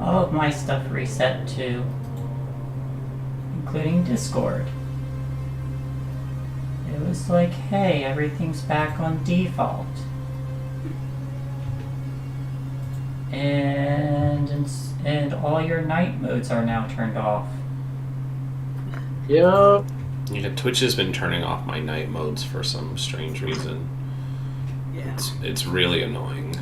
All of my stuff reset too, including Discord. It was like, hey, everything's back on default. And all your night modes are now turned off. Yep. Yeah, Twitch has been turning off my night modes for some strange reason. Yeah. It's really annoying.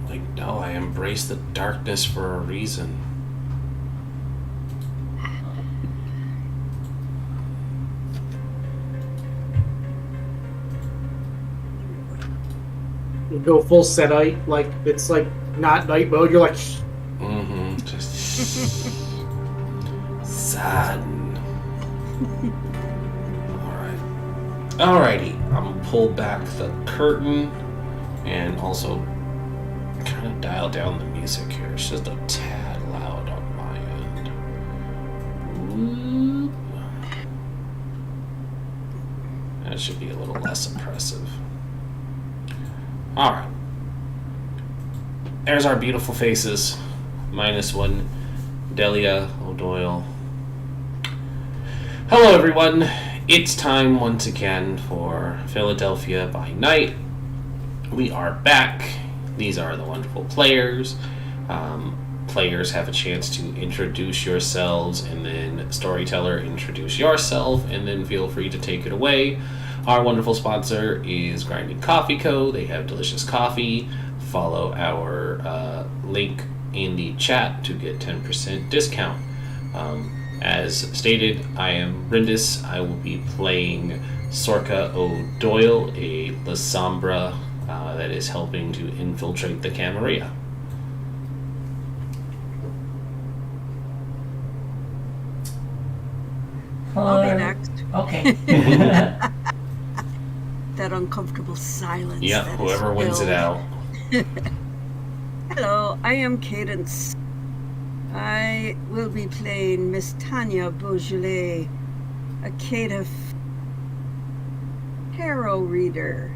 Like, no, I embrace the darkness for a reason. You go full setite, like it's like not night mode. You're like, Just sad. Alrighty, I'm gonna pull back the curtain and also kind of dial down the music here. It's just a tad loud on my end. That should be a little less impressive. Alright. There's our beautiful faces. -1, Delia O'Doyle. Hello, everyone. It's time once again for Philadelphia by Night. We are back. These are the wonderful players. Players have a chance to introduce yourselves, and then storyteller, introduce yourself, and then feel free to take it away. Our wonderful sponsor is Grinding Coffee Co. They have delicious coffee. Follow our link in the chat to get 10% discount. As stated, I am Rindis. I will be playing Sorka O'Doyle, a La Sombra that is helping to infiltrate the Camarilla. I'll be next. Okay. That uncomfortable silence. Yeah, that whoever is wins it filled. out. Hello, I am Cadence. I will be playing Miss Tanya Beaujolais, a Caitiff tarot reader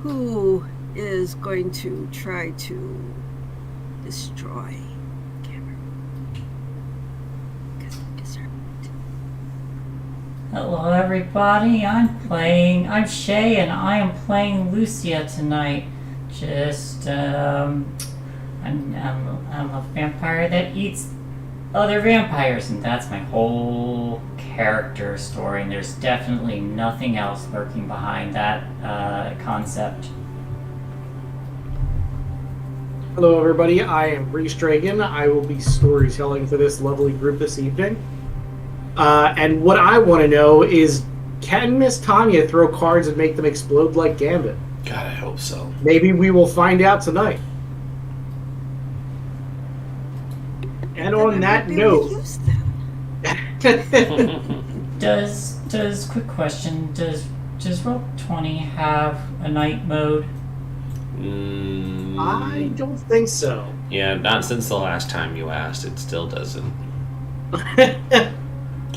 who is going to try to destroy Cameron. Because I deserve it. Hello, everybody. I'm Shay, and I am playing Lucia tonight. I'm a vampire that eats other vampires, and that's my whole character story, and there's definitely nothing else lurking behind that concept. hello everybody. I am Reese Dragon. I will be storytelling for this lovely group this evening. And what I want to know is, can Miss Tanya throw cards and make them explode like Gambit? God, I hope so. Maybe we will find out tonight. And on that note, Quick question, does Roll20 have a night mode? I don't think so. Yeah, not since the last time you asked. It still doesn't.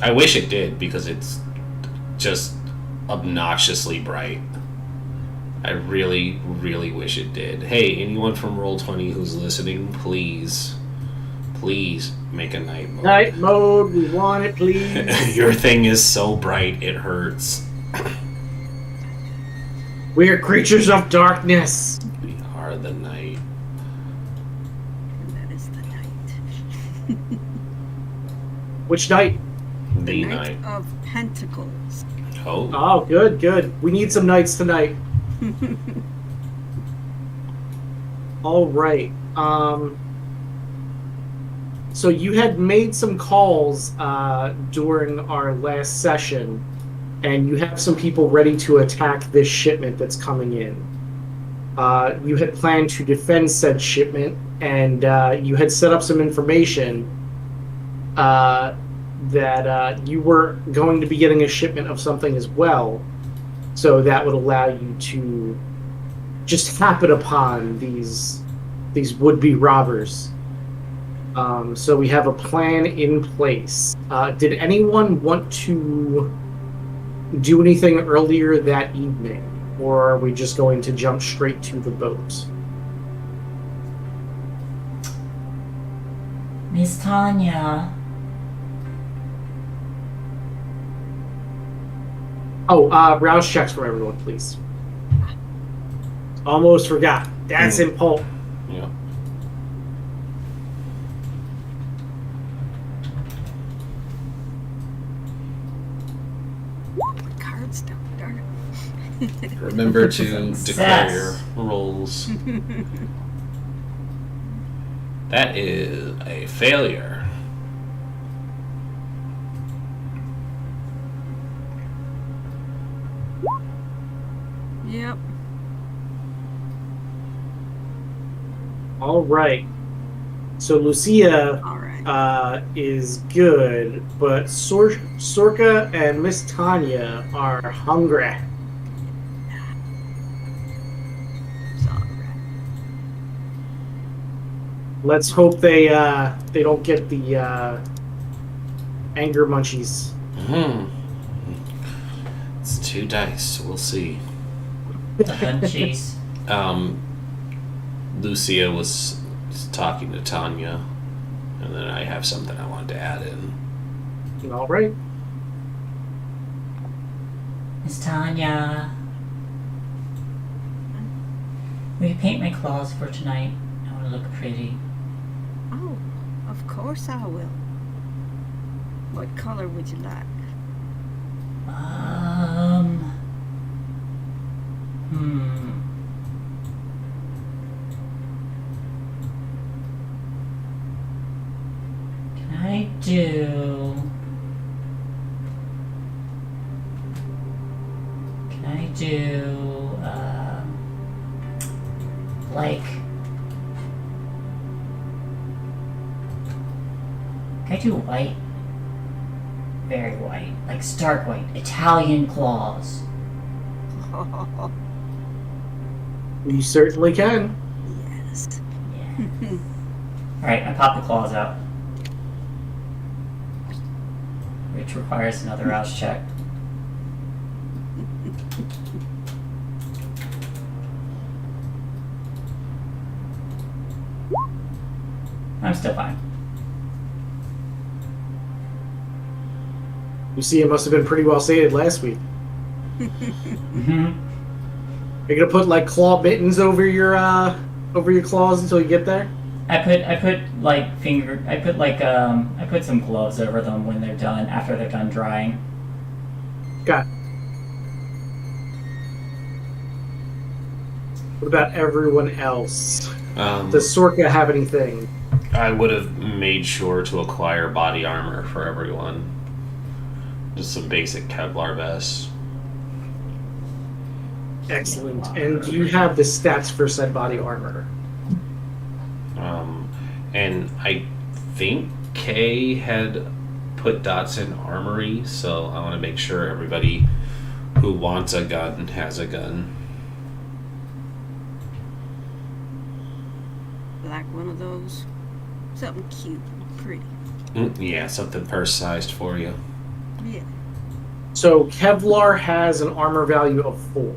I wish it did, because it's just obnoxiously bright. I really, really wish it did. Hey, anyone from Roll20 who's listening, please make a night mode. Night mode, we want it, please. Your thing is so bright, it hurts. We are creatures of darkness. We are the night. And that is the night. Which night? The Knight night. of Pentacles. Oh. Oh, good. We need some nights tonight. All right. So you had made some calls during our last session, and you have some people ready to attack this shipment that's coming in. You had planned to defend said shipment, and you had set up some information that you were going to be getting a shipment of something as well, so that would allow you to just happen upon these would-be robbers. So we have a plan in place. Did anyone want to do anything earlier that evening, or are we just going to jump straight to the boat? Miss Tanya. Oh, rouse checks for everyone, please. Almost forgot. That's important. Yeah. My cards down, darn it. Remember to Success. declare your rolls. That is a failure. Yep. All right. So Lucia All right. is good, but Sorka and Miss Tanya are hungry. It's all right. Let's hope they don't get the anger munchies. Hmm. It's 2 dice. We'll see. The hunchies. Lucia was talking to Tanya, and then I have something I wanted to add in. All right. Miss Tanya. Will you paint my claws for tonight? I want to look pretty. Oh, of course I will. What color would you like? Can I do... like... Can I do white? Very white. Like stark white. Italian claws. You certainly can. Yes. Yeah. Alright, I pop the claws out. Which requires another rouse check. I'm still fine. Lucia must have been pretty well sated last week. Mm-hmm. You're gonna put like claw mittens over your claws until you get there. I put some gloves over them when they're done, after they're done drying. Got it. What about everyone else? Does Sorka have anything? I would have made sure to acquire body armor for everyone. Just some basic Kevlar vests. Excellent. And do you have the stats for said body armor? And I think Kay had put dots in armory, so I want to make sure everybody who wants a gun has a gun. Like one of those. Something cute, pretty. Yeah, something purse-sized for you. Yeah. So Kevlar has an armor value of 4.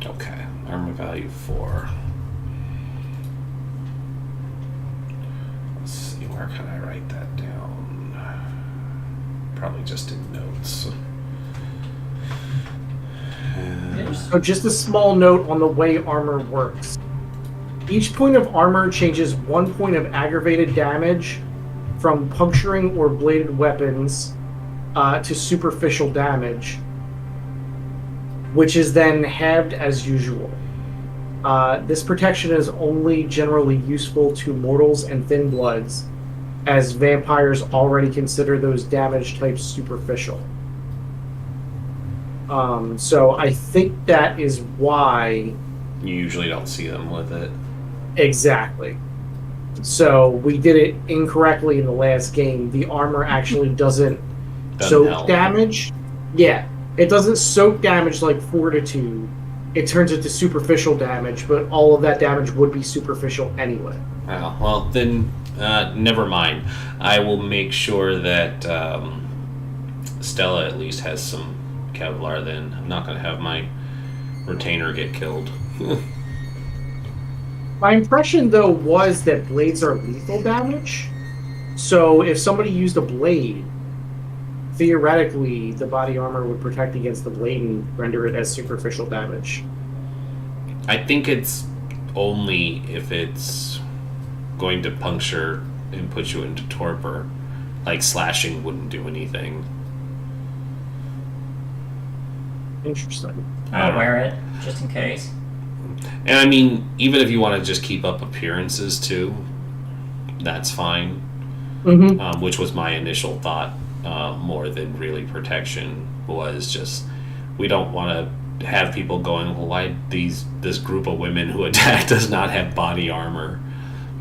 Okay, armor value 4. Let's see, where can I write that down? Probably just in notes. So just a small note on the way armor works. Each point of armor changes 1 point of aggravated damage from puncturing or bladed weapons to superficial damage, which is then halved as usual. This protection is only generally useful to mortals and thin bloods, as vampires already consider those damage types superficial. So I think that is why... You usually don't see them with it. Exactly. So we did it incorrectly in the last game. The armor actually doesn't soak help. damage. Yeah, it doesn't soak damage like Fortitude. It turns into superficial damage, but all of that damage would be superficial anyway. Oh, well, then never mind. I will make sure that Stella at least has some Kevlar then. I'm not going to have my retainer get killed. My impression, though, was that blades are lethal damage. So if somebody used a blade, theoretically, the body armor would protect against the blade and render it as superficial damage. I think it's only if it's going to puncture and put you into torpor. Like slashing wouldn't do anything. Interesting. I'll wear it just in case. And I mean, even if you want to just keep up appearances too, that's fine. Mm-hmm. Which was my initial thought, more than really protection. Was just we don't want to have people going, well, why this group of women who attacked does not have body armor,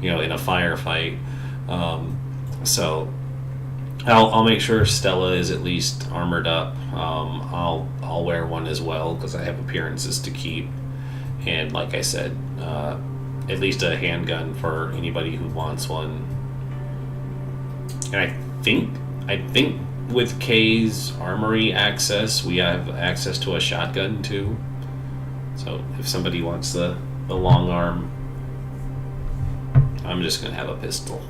in a firefight. So I'll make sure Stella is at least armored up. I'll wear one as well because I have appearances to keep. And like I said, at least a handgun for anybody who wants one. And I think with Kay's armory access, we have access to a shotgun too. So if somebody wants the long arm, I'm just gonna have a pistol.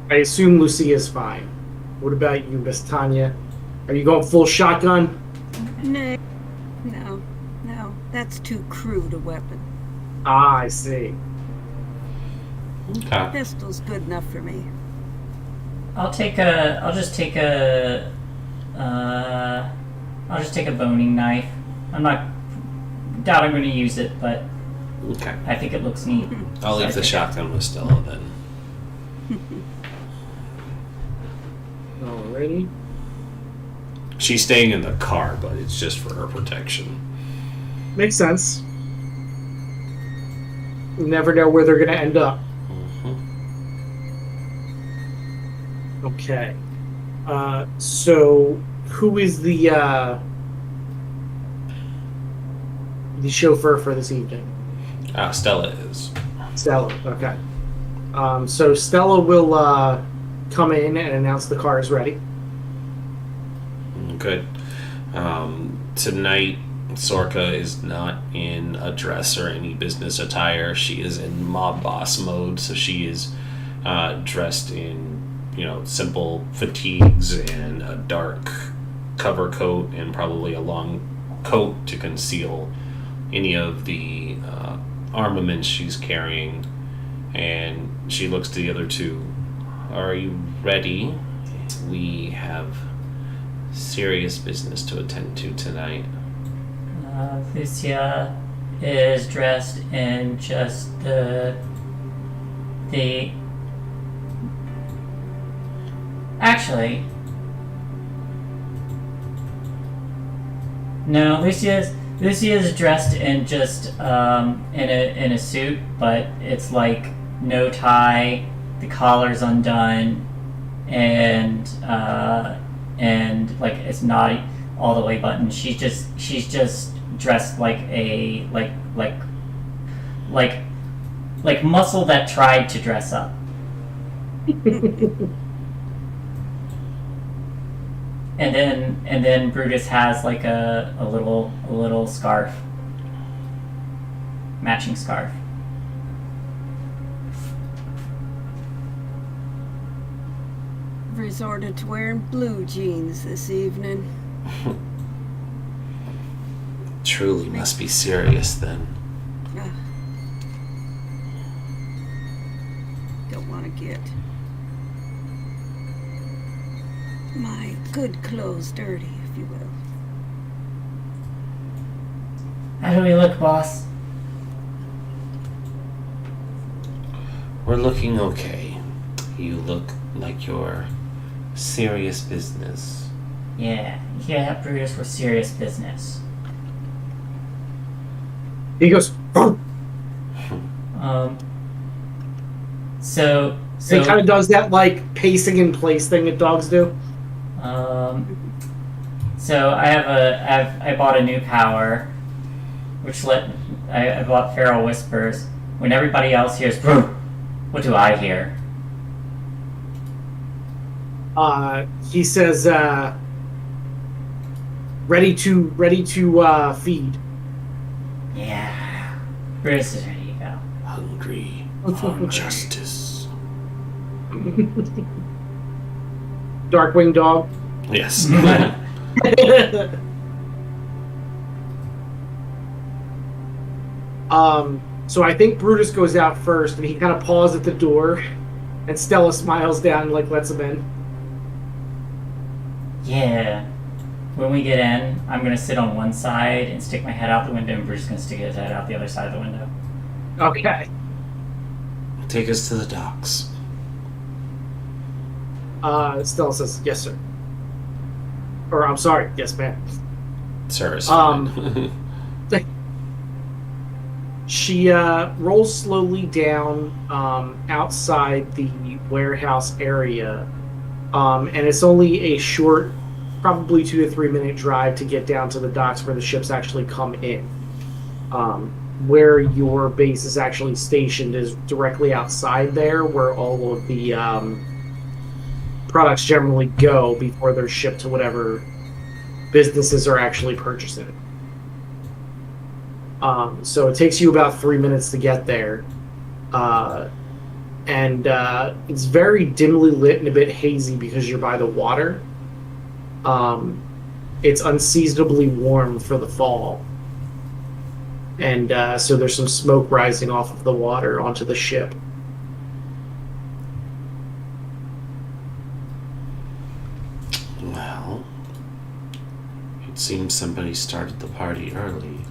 I assume Lucia's fine. What about you, Miss Tanya? Are you going full shotgun? No, that's too crude a weapon. Ah, I see. Okay. Pistol's good enough for me. I'll just take a boning knife. I'm going to use it, but Okay. I think it looks neat. I'll leave the shotgun with Stella then. Alrighty. She's staying in the car, but it's just for her protection. Makes sense. You never know where they're going to end up. Okay. So who is the chauffeur for this evening? Stella is. Stella. Okay. So Stella will come in and announce the car is ready. Good. Tonight, Sorka is not in a dress or any business attire. She is in mob boss mode, so she is dressed in, simple fatigues and a dark cover coat and probably a long coat to conceal any of the armaments she's carrying. And she looks to the other two. Are you ready? We have serious business to attend to tonight. Lucia is dressed in just the actually no, Lucia's dressed in just in a suit, but it's like no tie, the collar's undone, and like it's not all the way buttoned. She's just dressed like a like muscle that tried to dress up. And then Brutus has like a little scarf, matching scarf. Resorted to wearing blue jeans this evening. Truly must be serious then. Don't want to get my good clothes dirty, if you will. How do we look, boss? We're looking okay. You look like you're serious business. Yeah, Brutus, we're serious business. He goes, "Arr!" So he kind of does that like pacing in place thing that dogs do. So I bought a new power, which I bought Feral Whispers. When everybody else hears "Brr," what do I hear? He says, ready to feed. Yeah, Brutus is ready to go. Hungry for justice. Darkwing Dog. Yes. So I think Brutus goes out first, and he kind of pauses at the door, and Stella smiles down and lets him in. Yeah. When we get in, I'm gonna sit on one side and stick my head out the window, and Bruce is gonna stick his head out the other side of the window. Okay. Take us to the docks. Stella says, "Yes, sir." Or I'm sorry, yes, ma'am. Sir is fine. She rolls slowly down outside the warehouse area, and it's only a short, probably 2 to 3 minute drive to get down to the docks where the ships actually come in. Where your base is actually stationed is directly outside there, where all of the products generally go before they're shipped to whatever businesses are actually purchasing it. So it takes you about 3 minutes to get there. And it's very dimly lit and a bit hazy because you're by the water. It's unseasonably warm for the fall. And so there's some smoke rising off of the water onto the ship. Well, it seems somebody started the party early.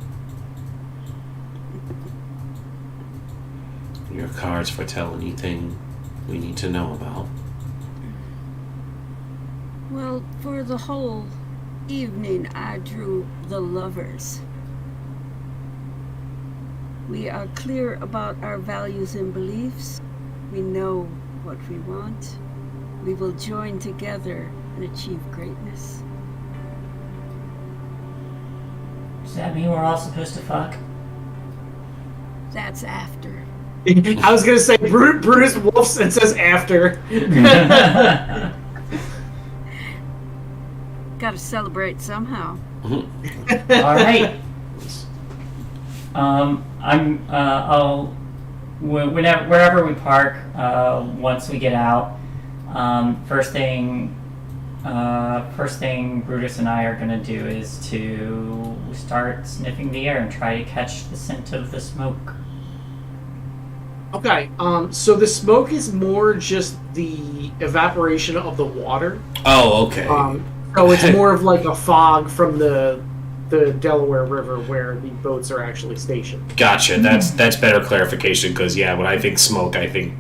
Your cards foretell anything we need to know about? Well, for the whole evening, I drew the lovers. We are clear about our values and beliefs. We know what we want. We will join together and achieve greatness. Does that mean we're all supposed to fuck? That's after. I was going to say, Brutus wolfs and says after. Gotta celebrate somehow. All right. Wherever we park, once we get out, first thing Brutus and I are gonna do is to start sniffing the air and try to catch the scent of the smoke. Okay, so the smoke is more just the evaporation of the water. Oh, okay. So it's more of like a fog from the Delaware River where the boats are actually stationed. Gotcha. That's better clarification because when I think smoke, I think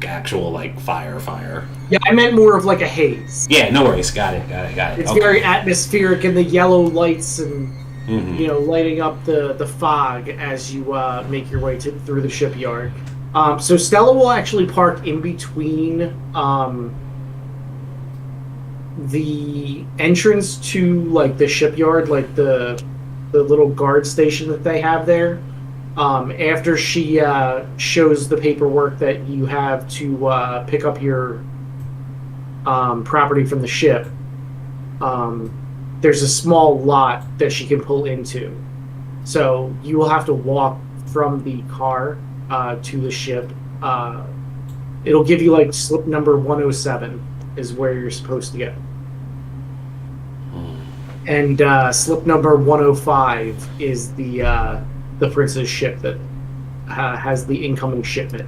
actual like fire. Yeah, I meant more of like a haze. Yeah, no worries. Got it. It's Okay. very atmospheric, and the yellow lights and lighting up the fog as you make your way through the shipyard. So Stella will actually park in between the entrance to like the shipyard, like the little guard station that they have there. After she shows the paperwork that you have to pick up your property from the ship, there's a small lot that she can pull into. So you will have to walk from the car to the ship. It'll give you like slip number 107 is where you're supposed to go. And slip number 105 is the Prince's ship that has the incoming shipment.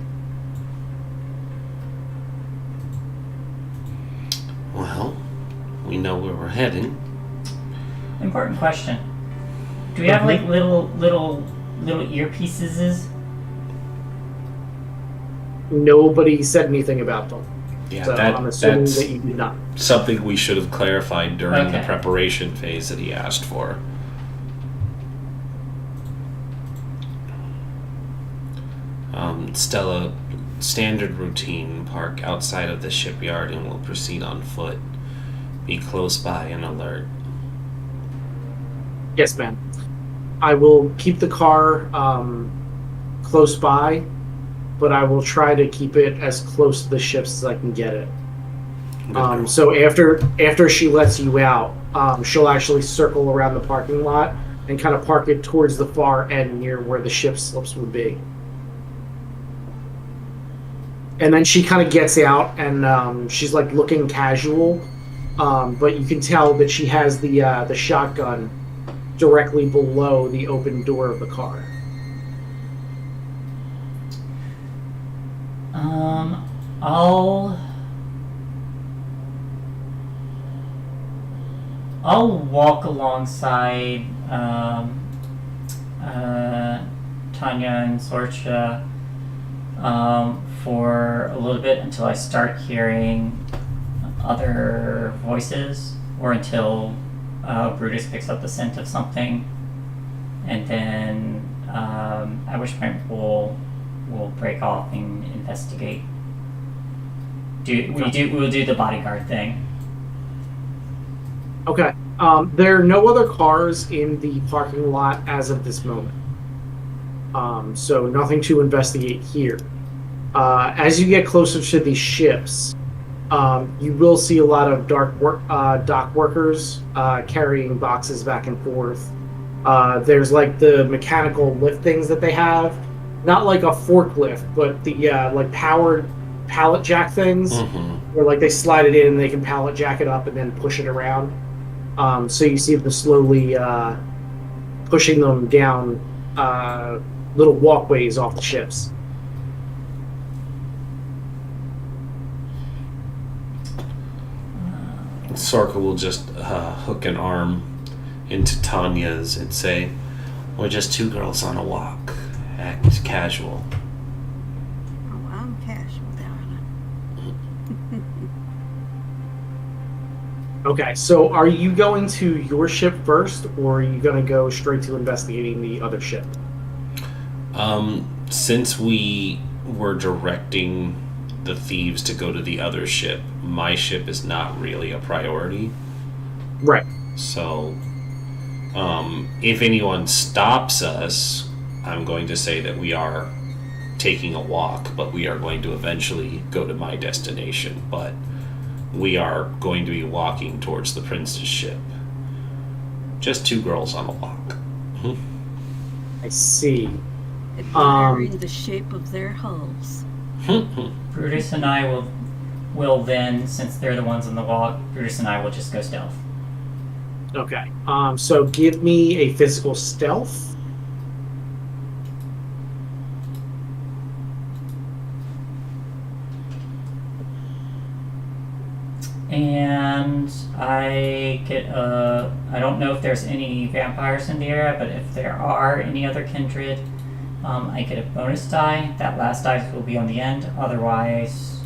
Well, we know where we're heading. Important question. Do we have like little earpieces? Nobody said anything about them. Yeah, So I'm assuming that's that you did not. something we should have clarified during the Okay. preparation phase that he asked for. Stella, standard routine, park outside of the shipyard and we'll proceed on foot. Be close by and alert. Yes, ma'am. I will keep the car close by, but I will try to keep it as close to the ships as I can get it. So after she lets you out, she'll actually circle around the parking lot and kind of park it towards the far end near where the ship slips would be. And then she kind of gets out, and she's like looking casual, but you can tell that she has the shotgun directly below the open door of the car. I'll walk alongside Tanya and Sorcha for a little bit until I start hearing other voices, or until Brutus picks up the scent of something, and then at which point we'll break off and investigate. We'll do the bodyguard thing. Okay. There are no other cars in the parking lot as of this moment. So nothing to investigate here. As you get closer to these ships, you will see a lot of dock workers carrying boxes back and forth. There's like the mechanical lift things that they have, not like a forklift, but the like powered pallet jack things, where like they slide it in and they can pallet jack it up and then push it around. So you see them slowly pushing them down little walkways off the ships. Sorka will just hook an arm into Tanya's and say, "We're just two girls on a walk. Act casual." Oh, I'm casual, darling. Okay, so are you going to your ship first, or are you going to go straight to investigating the other ship? Since we were directing the thieves to go to the other ship, my ship is not really a priority. Right. So, if anyone stops us, I'm going to say that we are taking a walk, but we are going to eventually go to my destination. But we are going to be walking towards the prince's ship. Just two girls on a walk. I see. Admiring the shape of their hulls. Brutus and I will then, since they're the ones on the walk, Brutus and I will just go stealth. Okay. So give me a physical stealth. And I get I don't know if there's any vampires in the area, but if there are any other kindred, I get a bonus die. That last dice will be on the end. Otherwise,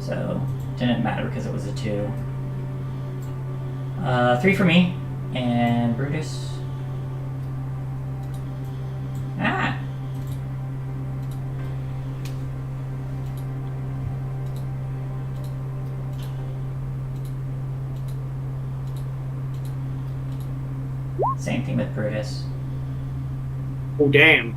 so didn't matter because it was a 2. 3 for me, and Brutus. Ah. Same thing with Brutus. Oh, damn.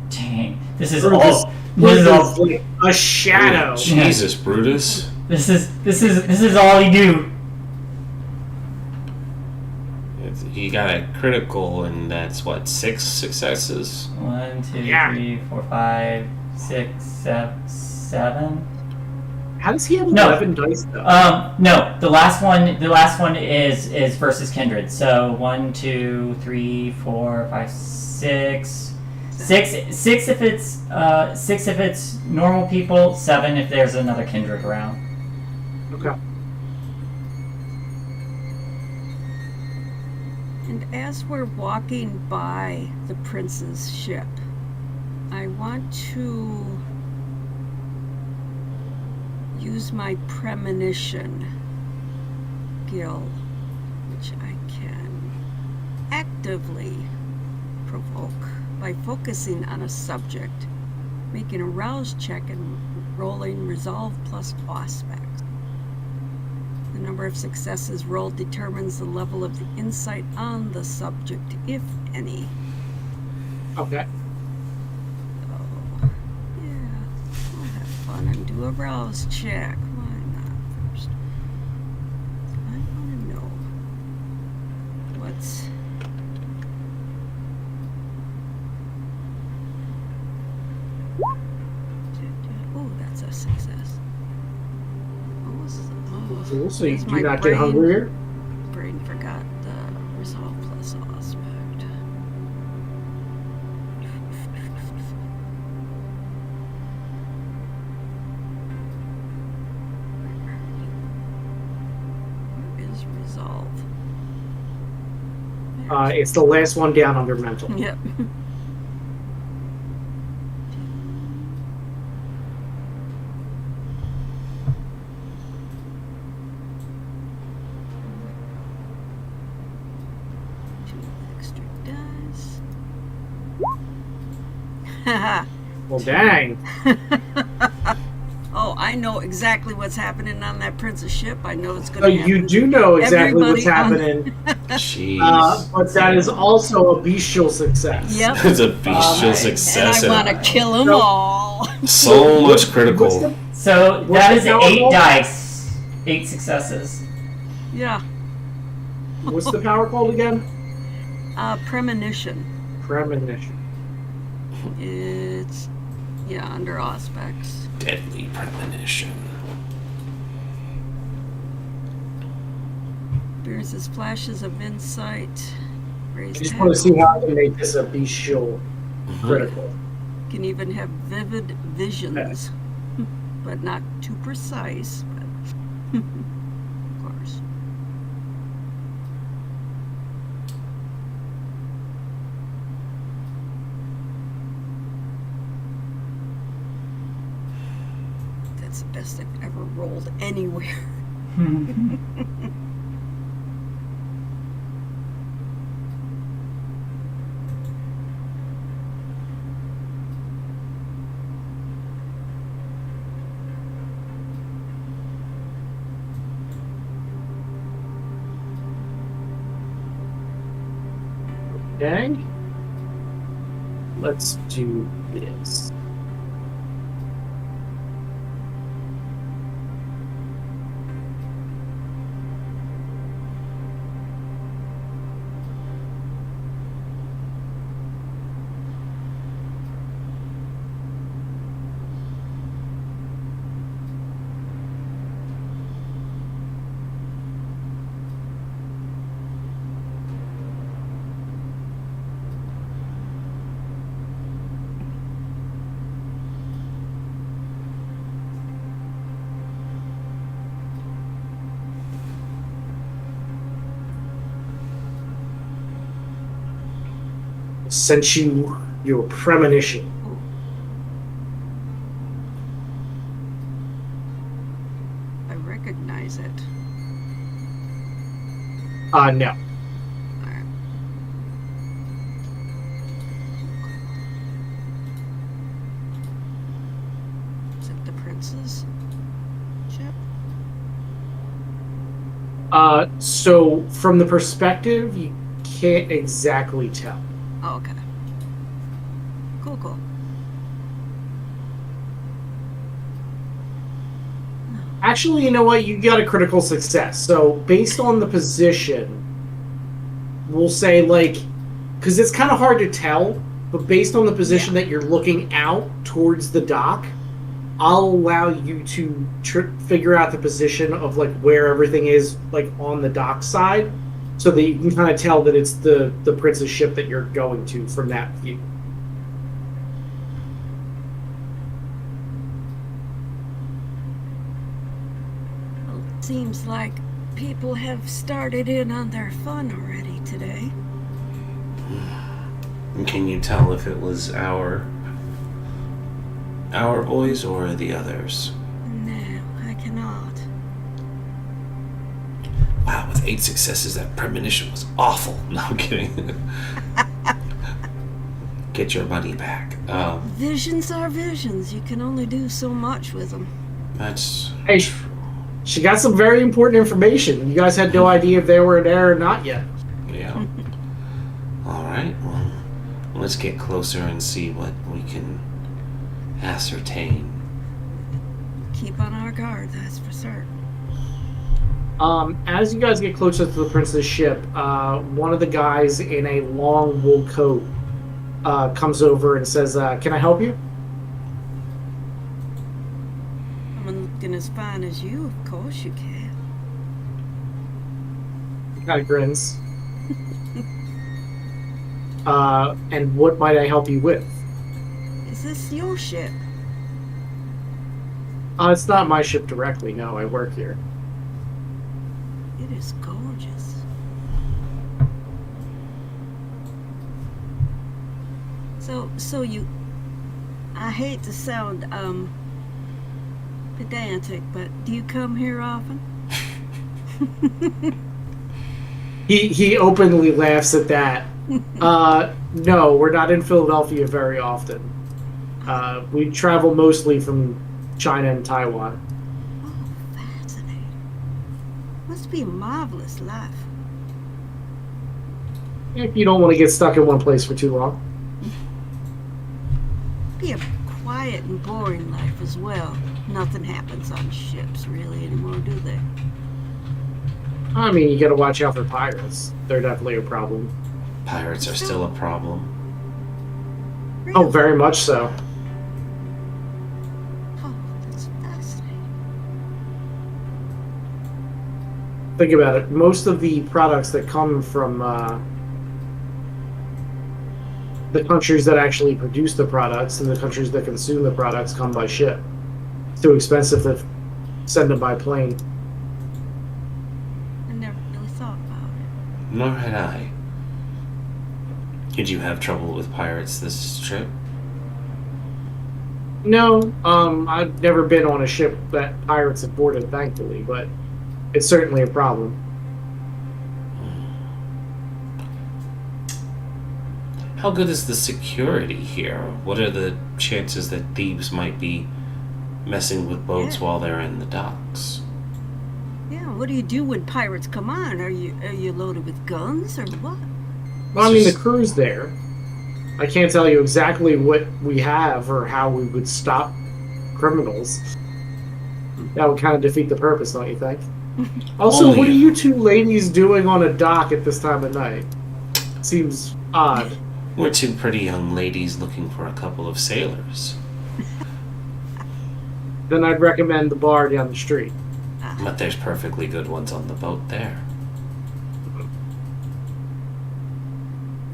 Dang. This is Brutus, all. This is all. like a shadow. Oh, Jesus, Brutus. This is all he do. He got a critical, and that's what, 6 successes? 1, 2, Yeah. 3, 4, 5, 6, 7. How does he have No. 11 dice, though? No. The last one is versus kindred. So 1, 2, 3, 4, 5, 6. 6 if it's 6 if it's normal people. 7 if there's another kindred around. Okay. And as we're walking by the prince's ship, I want to use my premonition skill, which I can actively provoke by focusing on a subject, making a rouse check and rolling resolve plus aspect. The number of successes rolled determines the level of the insight on the subject, if any. Okay. So, yeah, I'll have fun and do a rouse check. Why not first? I want to know. success. What was Cool. So you it's do my not get brain. hungrier. Brain forgot the resolve plus aspect. Where is resolve? It's the last one down under mental. Yep. Two extra dice. Haha. Well, dang. Oh, I know exactly what's happening on that Princess ship. I know it's going So to happen. you do know exactly what's Everybody happening, Jeez. but that is also a bestial success. Yep. It's a bestial And success. And I want to kill them So- all. So much What's critical. the- So What's that the is power 8 roll? dice. 8 successes. Yeah. What's the power called again? Premonition. Premonition. It's, under aspects. Deadly premonition. Experiences flashes of insight. I Raised just want to see how I can make this a bestial Mhm. critical. Can even have vivid visions, but not too precise. But of course. That's the best I've ever rolled anywhere. Okay. Let's do this. Sent you your premonition. I recognize it. No. Alright. Is it the prince's ship? So from the perspective, you can't exactly tell. Oh, okay. Cool. Actually, you know what? You got a critical success. So based on the position, we'll say because it's kind of hard to tell, but based on the position that you're looking out towards the dock, I'll allow you to figure out the position of where everything is on the dock side, so that you can kind of tell that it's the prince's ship that you're going to from that view. Well, it seems like people have started in on their fun already today. And can you tell if it was our boys or the others? No, I cannot. Wow, with 8 successes, that premonition was awful. No, I'm kidding. Get your money back. Visions are visions. You can only do so much with them. That's Hey. true. She got some very important information. You guys had no idea if they were there or not yet. Yeah. All right. Well, let's get closer and see what we can ascertain. Keep on our guard, that's for certain. As you guys get closer to the prince's ship, one of the guys in a long wool coat comes over and says, "Can I help you?" someone looking as fine as you, of course you can. Kind of grins. And what might I help you with? Is this your ship? It's not my ship directly. No, I work here. It is gorgeous. So you... I hate to sound, pedantic, but do you come here often? He openly laughs at that. No, we're not in Philadelphia very often. We travel mostly from China and Taiwan. Oh, fascinating. Must be a marvelous life. If you don't want to get stuck in one place for too long. Be a quiet and boring life as well. Nothing happens on ships really anymore, do they? I mean, you gotta watch out for pirates. They're definitely a problem. Pirates are still a problem. Really? Oh, very much so. Oh, that's fascinating. Think about it. Most of the products that come from the countries that actually produce the products and the countries that consume the products come by ship. It's too expensive to send them by plane. I never really thought about it. Nor had I. Did you have trouble with pirates this trip? No, I've never been on a ship that pirates have boarded, thankfully, but it's certainly a problem. How good is the security here? What are the chances that thieves might be messing with boats Yeah. while they're in the docks? Yeah, what do you do when pirates come on? Are you loaded with guns or what? Well, I mean, the crew's there. I can't tell you exactly what we have or how we would stop criminals. That would kind of defeat the purpose, don't you think? Also, Only what are if- you two ladies doing on a dock at this time of night? Seems odd. We're two pretty young ladies looking for a couple of sailors. Then I'd recommend the bar down the street. But there's perfectly good ones on the boat there.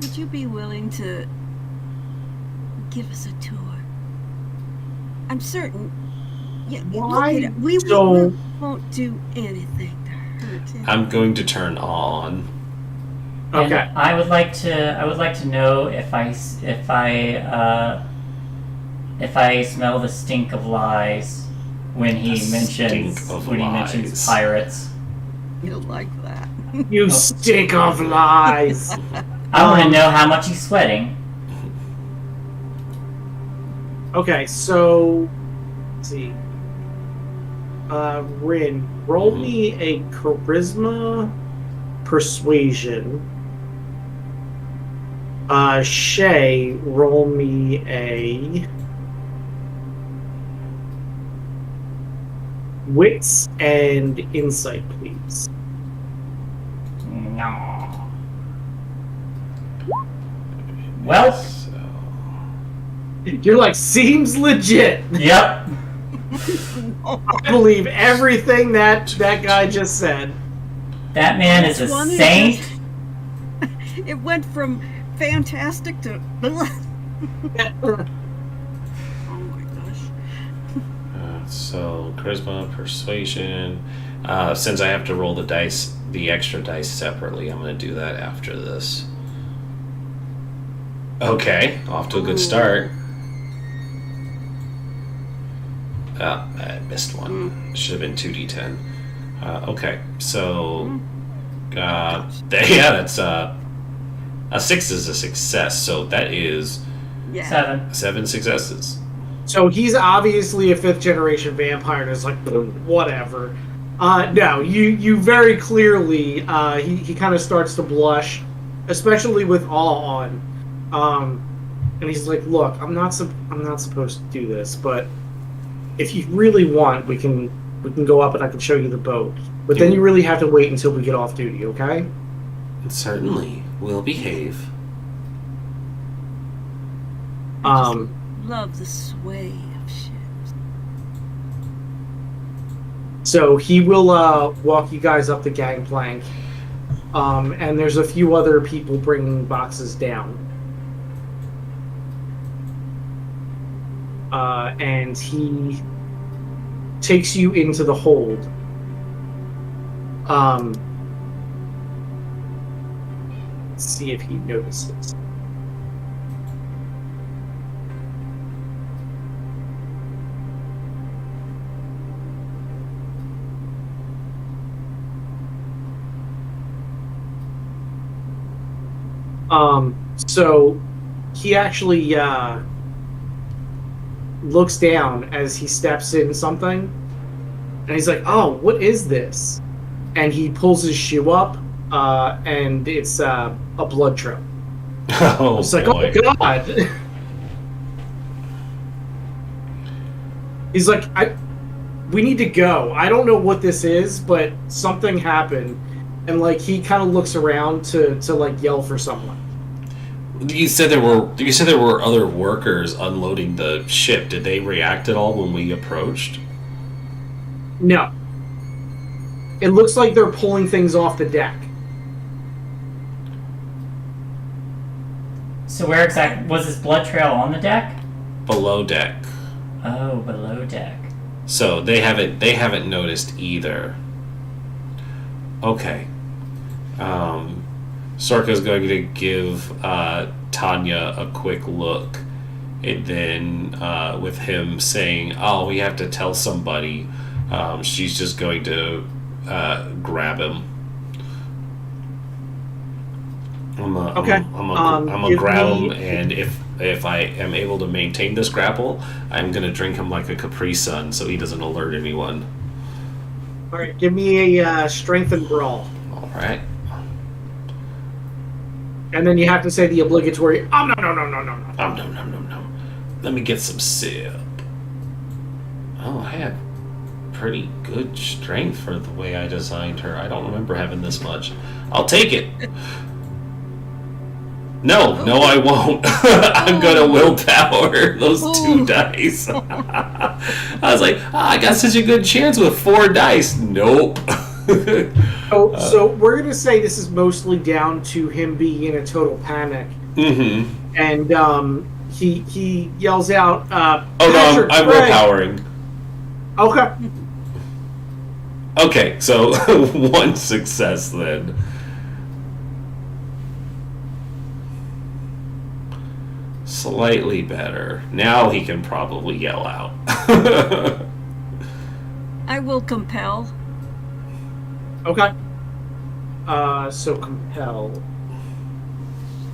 Would you be willing to give us a tour? I'm certain. Yeah, Why look at it. We don't- won't do anything to hurt him. I'm going to turn on. And Okay. I would like to know if I smell the stink of lies when he The mentions stink of mentions lies. pirates. You'll like that. You stink of lies! I want to know how much he's sweating. Okay, so... Let's see. Rin, roll me a charisma persuasion. Shay, roll me a wits and insight, please. No. Well, So, You're like, seems legit. yep. I believe everything that guy just said. That man is a Which one is saint. it? It went from fantastic to. Oh my gosh. so charisma, persuasion. Since I have to roll the extra dice separately, I'm going to do that after this. Okay, off to a good start. I missed one. Should have been 2d10. Okay, so yeah, that's a 6 is a success. So that is Yeah. 7. 7 successes. So he's obviously a fifth generation vampire and is like, whatever. No, you very clearly, he kind of starts to blush, especially with awe on. And he's like, look, I'm not supposed to do this, but if you really want, we can go up and I can show you the boat. But then you really have to wait until we get off duty, okay? Certainly, we'll behave. Love the sway of ships. So he will walk you guys up the gangplank, and there's a few other people bringing boxes down. And he takes you into the hold. Let's see if he notices. So he actually looks down as he steps in something, and he's like, "Oh, what is this?" And he pulls his shoe up, and it's a blood trail. Oh, It's like, boy. "Oh God!" He's like, "We need to go. I don't know what this is, but something happened." And like he kind of looks around to like yell for someone. You said there were other workers unloading the ship. Did they react at all when we approached? No. It looks like they're pulling things off the deck. So where exactly was this blood trail, on the deck? Below deck. Oh, below deck. So they haven't noticed either. Okay. Sorka's going to give Tanya a quick look, and then with him saying, "Oh, we have to tell somebody," she's just going to grab him. I'm gonna grab him, and if I am able to maintain this grapple, I'm gonna drink him like a Capri Sun, so he doesn't alert anyone. All right, give me a strength and brawl. All right. And then you have to say the obligatory, no. No. Let me get some sip. Oh, I have pretty good strength for the way I designed her. I don't remember having this much. I'll take it. No, I won't. I'm gonna willpower those 2 dice. I was like, I got such a good chance with 4 dice. Nope. So we're gonna say this is mostly down to him being in a total panic. Mm-hmm. And he yells out, I'm Craig. willpowering. Okay. Okay, so 1 success then. Slightly better. Now he can probably yell out. I will compel. Okay. So compel.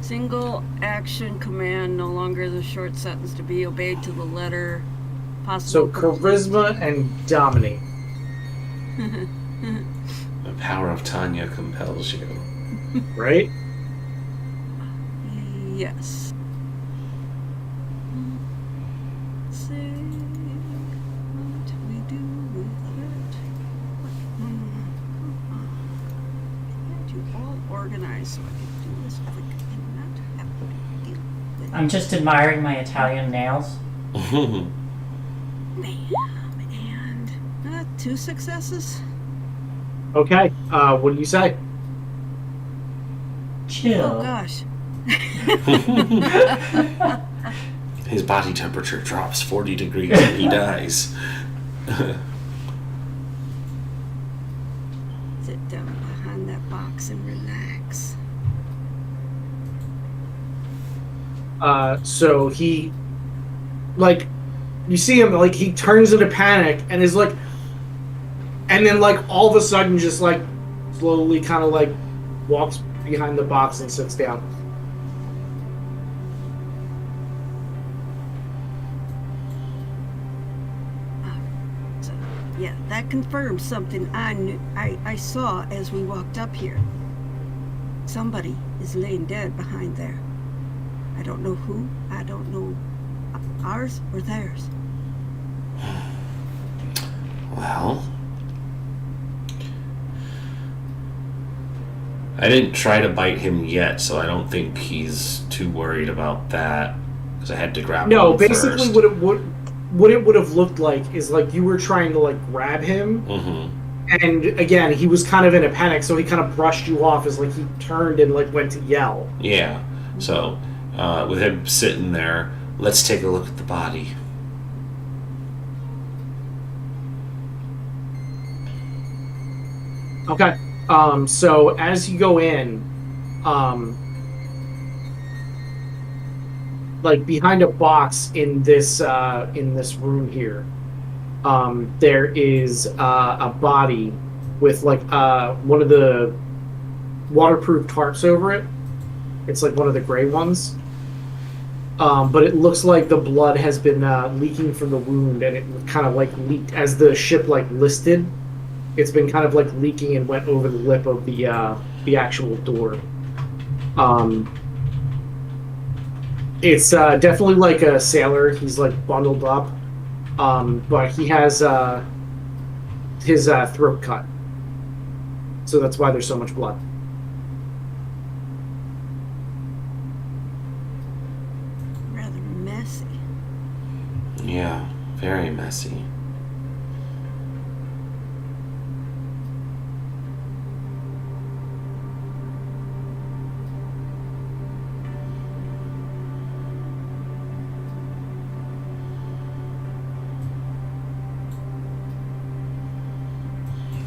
Single action command, no longer the short sentence to be obeyed to the letter. So Possible. charisma and dominate. The power of Tanya compels you. Right? Yes. Let's see what we do with it. Can't you all organize so I can do this quick and not have to deal with I'm just admiring my Italian nails. Bam, and 2 successes. Okay. What do you say? Chill. Oh gosh. His body temperature drops 40 degrees and he dies. Sit down behind that box and relax. So he, like, you see him, like, he turns into panic and is like, and then, like, all of a sudden just, like, slowly kind of, like, walks behind the box and sits down. So, yeah, that confirms something I saw as we walked up here. Somebody is laying dead behind there. I don't know who. I don't know ours or theirs. Well, I didn't try to bite him yet, so I don't think he's too worried about that. Because I had to grab No, him basically first. what it would, what it would have looked like is like you were trying to like grab him, and again he was kind of in a panic, so he kind of brushed you off as like he turned and like went to yell. Yeah. So, with him sitting there, let's take a look at the body. Okay. So as you go in, like behind a box in this room here, there is a body with like one of the waterproof tarps over it. It's like one of the gray ones. But it looks like the blood has been leaking from the wound, and it kind of like leaked as the ship like listed. It's been kind of like leaking and went over the lip of the actual door. It's definitely like a sailor. He's like bundled up, but he has his throat cut, so that's why there's so much blood. Rather messy. Yeah, very messy.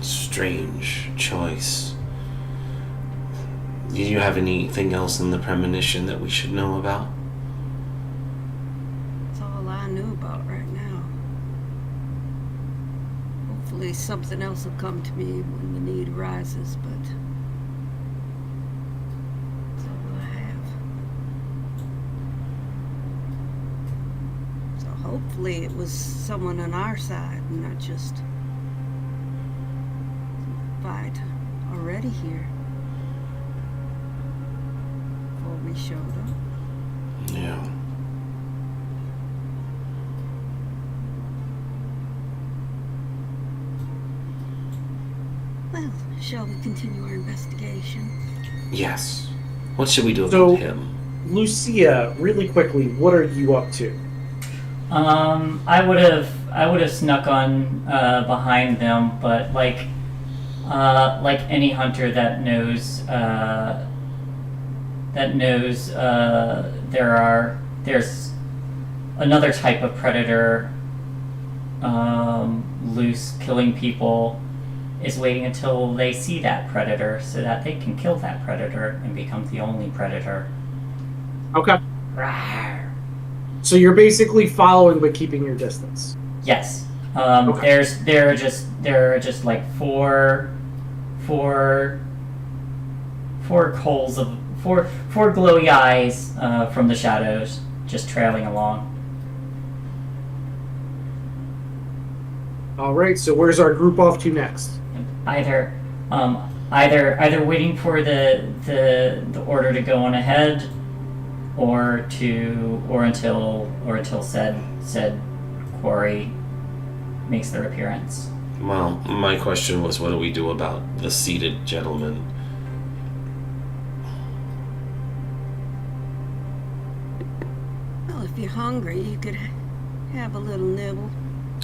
Strange choice. Do you have anything else in the premonition that we should know about? That's all I knew about right now. Hopefully something else will come to me when the need arises, but that's all I have. So hopefully it was someone on our side and not just fight already here before we showed up. Yeah. Well, shall we continue our investigation? Yes. What should we do about So- him? Lucia, really quickly, what are you up to? I would have snuck on behind them, but like any hunter that knows there's another type of predator loose killing people, is waiting until they see that predator so that they can kill that predator and become the only predator. Okay. Rawr. So you're basically following but keeping your distance. Yes. Okay. There are just like four coals of four glowy eyes from the shadows, just trailing along. All right. So where's our group off to next? Either waiting for the order to go on ahead, or until said quarry makes their appearance. Well, my question was, what do we do about the seated gentleman? Well, if you're hungry, you could have a little nibble.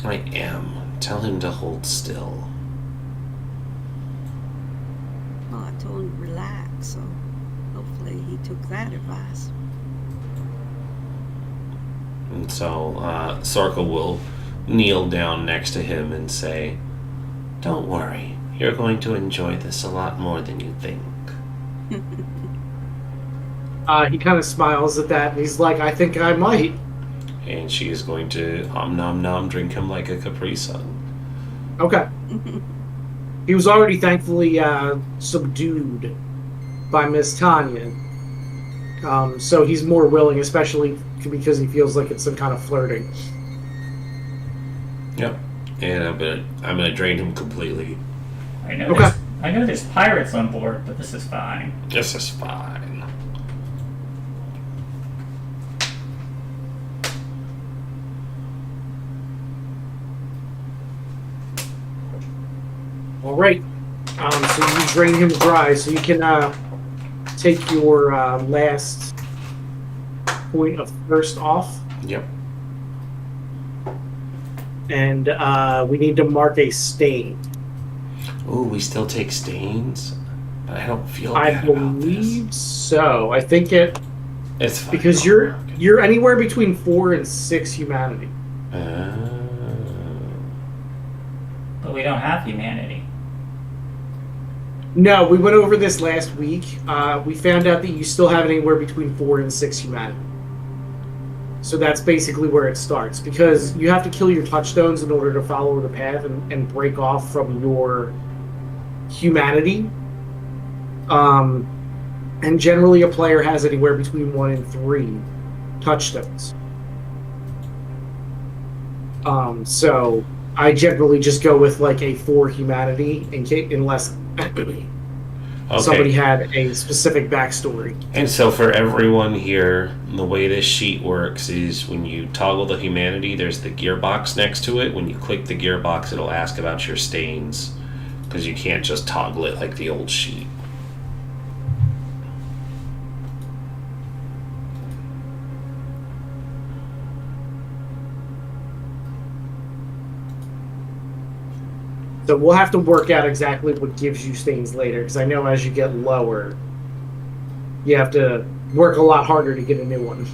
I am. Tell him to hold still. Well, I told him to relax, so hopefully he took that advice. And so, Sorkel will kneel down next to him and say, "Don't worry, you're going to enjoy this a lot more than you think." He kind of smiles at that, and he's like, "I think I might." And she is going to nom nom drink him like a Capri Sun. Okay. He was already thankfully subdued by Miss Tanya, so he's more willing, especially because he feels like it's some kind of flirting. Yep. And I'm gonna drain him completely. I know Okay. there's pirates on board, but this is fine. This is fine. All right. So you drain him dry, so you can take your last point of thirst off. Yep. and we need to mark a stain. Ooh, we still take stains, but I don't feel I bad about this. believe so. I think It's fine. because I'll mark it. you're anywhere between 4 and 6 humanity. But we don't have humanity. No, we went over this last week. We found out that you still have anywhere between 4 and 6 humanity. So that's basically where it starts, because you have to kill your touchstones in order to follow the path and break off from your humanity. And generally a player has anywhere between 1 and 3 touchstones. So I generally just go with like a 4 humanity unless somebody had a specific backstory. And so for everyone here, the way this sheet works is when you toggle the humanity, there's the gearbox next to it. When you click the gearbox, it'll ask about your stains, because you can't just toggle it like the old sheet. So we'll have to work out exactly what gives you stains later, because I know as you get lower, you have to work a lot harder to get a new one.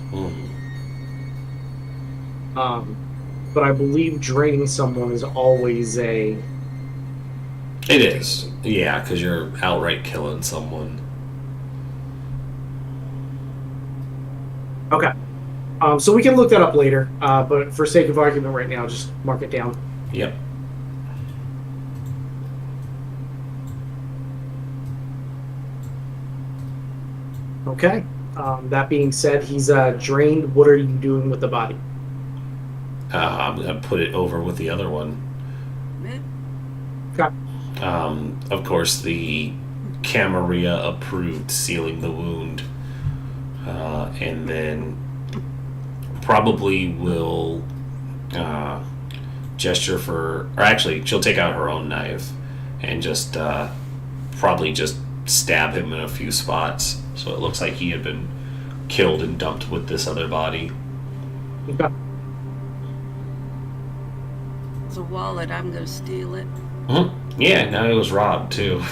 But I believe draining someone is always a... It is. Yeah, because you're outright killing someone. Okay. So we can look that up later, but for sake of argument right now, just mark it down. Yep. Okay. That being said, he's drained. What are you doing with the body? I'm going to put it over with the other one. Okay. Of course, the Camarilla approved sealing the wound. And then probably will gesture for... Or actually, she'll take out her own knife and just probably just stab him in a few spots. So it looks like he had been killed and dumped with this other body. Okay. It's a wallet. I'm going to steal it. Yeah, now it was robbed too.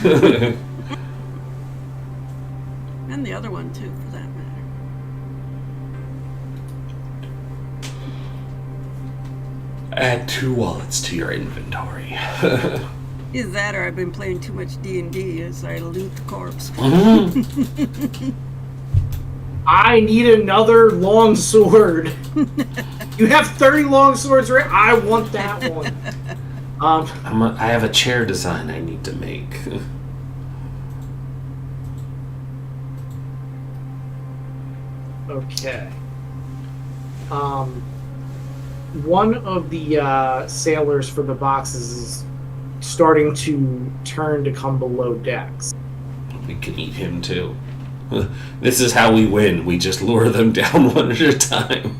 And the other one, too, for that matter. Add 2 wallets to your inventory. Either that or I've been playing too much D&D as I loot the corpse. I need another long sword. You have 30 long swords, right? I want that one. I have a chair design I need to make. Okay. One of the sailors for the boxes is starting to turn to come below decks. We can eat him too. This is how we win. We just lure them down one at a time.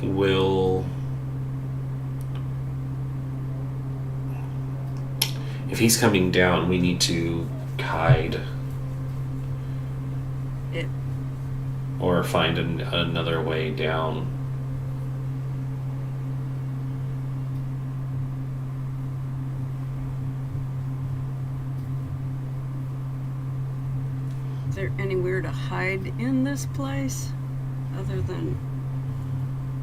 Will... If he's coming down, we need to hide. It, Or find another way down. is there anywhere to hide in this place? Other than...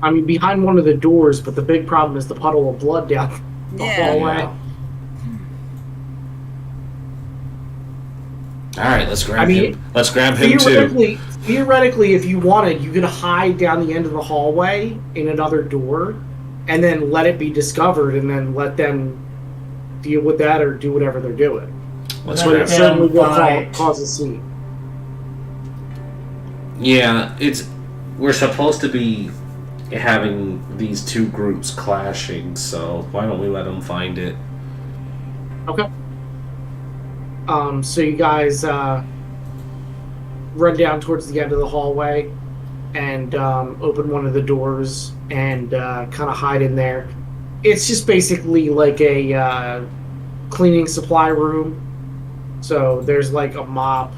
I mean, behind one of the doors, but the big problem is the puddle of blood down the hallway. Yeah. All right, let's grab him. Let's grab him too. Theoretically, if you wanted, you could hide down the end of the hallway in another door, and then let it be discovered, and then let them deal with that or do whatever they're doing. Let's But grab it him. certainly will Fight. cause a scene. Yeah, we're supposed to be having these 2 groups clashing, so why don't we let them find it? Okay. So you guys run down towards the end of the hallway and open one of the doors and kind of hide in there. It's just basically like a cleaning supply room. So there's like a mop,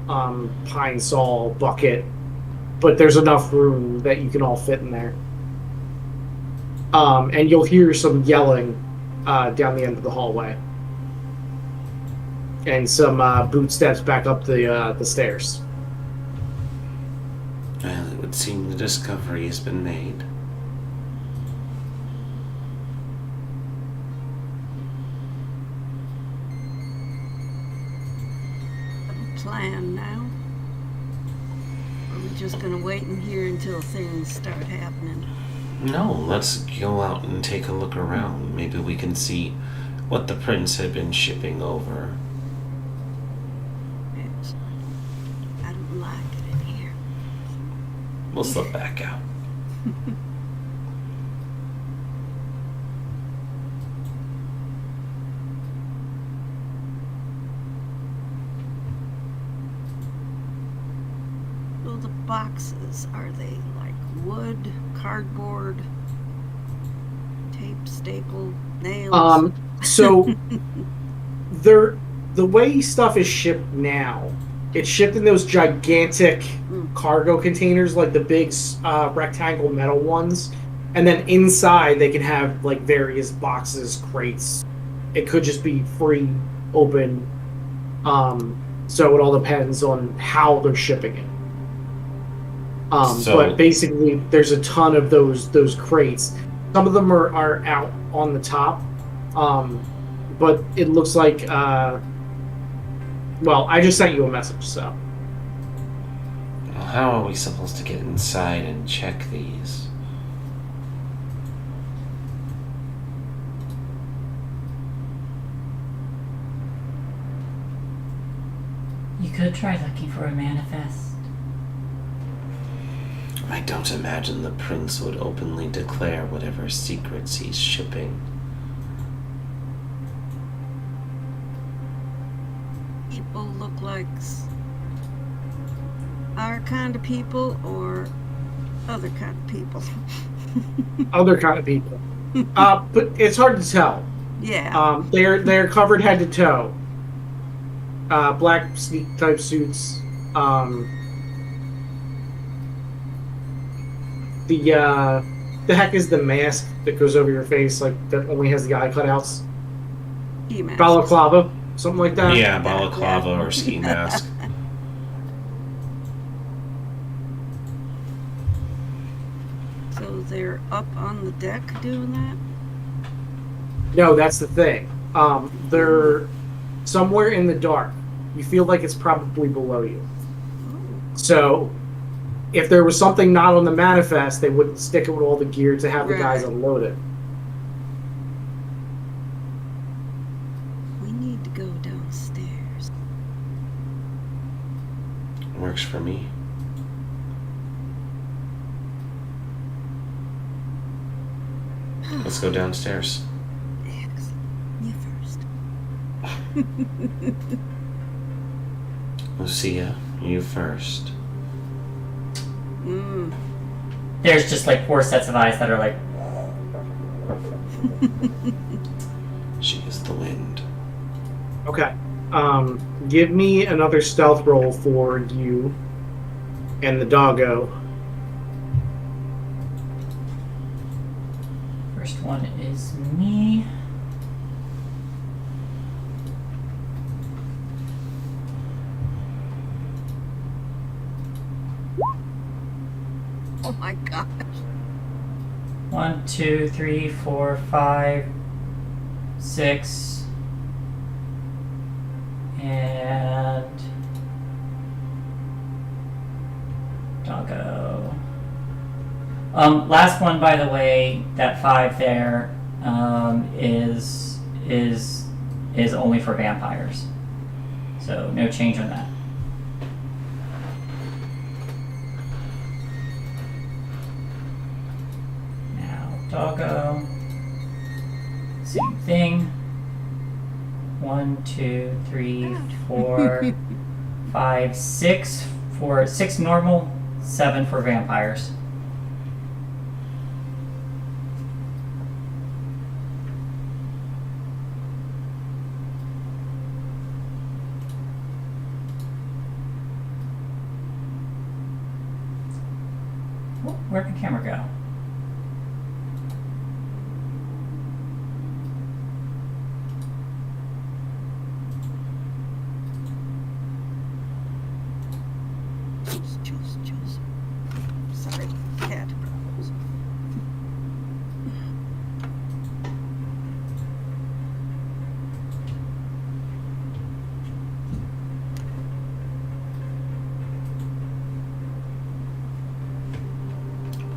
pine saw, bucket, but there's enough room that you can all fit in there. And you'll hear some yelling down the end of the hallway, and some boot steps back up the stairs. Well, it would seem the discovery has been made. Plan now? Or are we just gonna wait in here until things start happening? No, let's go out and take a look around. Maybe we can see what the prince had been shipping over. Excellent. I don't like it in here. We'll slip back out. Well, the boxes, are they like wood, cardboard, tape, staple, nails? So they're the way stuff is shipped now. It's shipped in those gigantic cargo containers, like the big rectangle metal ones, and then inside they can have like various boxes, crates. It could just be free, open. So it all depends on how they're shipping it. But basically, there's a ton of those crates. Some of them are out on the top, but it looks like. Well, I just sent you a message, so. Well, how are we supposed to get inside and check these? You could try looking for a manifest. I don't imagine the prince would openly declare whatever secrets he's shipping. People look like our kind of people or other kind of people? Other kind of people. But it's hard to tell. Yeah. They're covered head to toe. Black sneak type suits. The heck is the mask that goes over your face, like that only has the eye cutouts? Ski masks. Balaclava, something like that. Yeah, balaclava or ski mask. So they're up on the deck doing that? No, that's the thing. They're somewhere in the dark. You feel like it's probably below you. So, if there was something not on the manifest, they wouldn't stick it with all the gear to have the guys Right. unload it. We need to go downstairs. Works for me. Let's go downstairs. Excellent. You first. Lucia, you first. There's just like 4 sets of eyes that are like. She is the wind. Okay. Give me another stealth roll for you and the doggo. First one is me. Oh my gosh. 1, 2, 3, 4, 5, 6, and doggo. Last one, by the way, that 5 there, is only for vampires. So no change on that. Doggo. Same thing. 1, 2, 3, 4, 5, 6 for 6 normal, 7 for vampires. Where'd the camera go? Jules. Sorry, cat problems.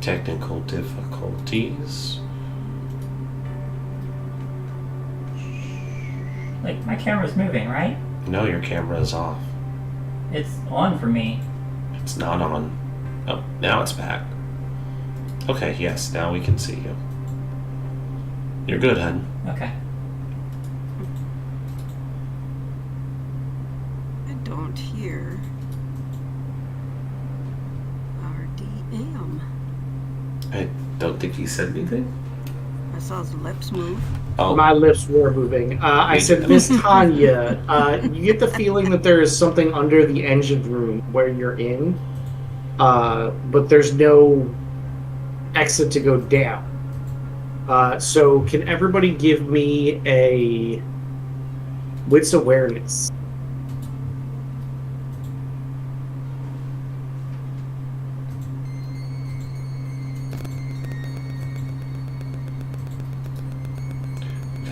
Technical difficulties. Like, my camera's moving, right? No, your camera is off. It's on for me. It's not on. Oh, now it's back. Okay, yes, now we can see you. You're good, hun. Okay. I don't hear RDM. I don't think he said anything. I saw his lips move. Oh, My lips were moving. I said, Miss Tanya, you get the feeling that there is something under the engine room where you're in, but there's no exit to go down. So can everybody give me a wits awareness?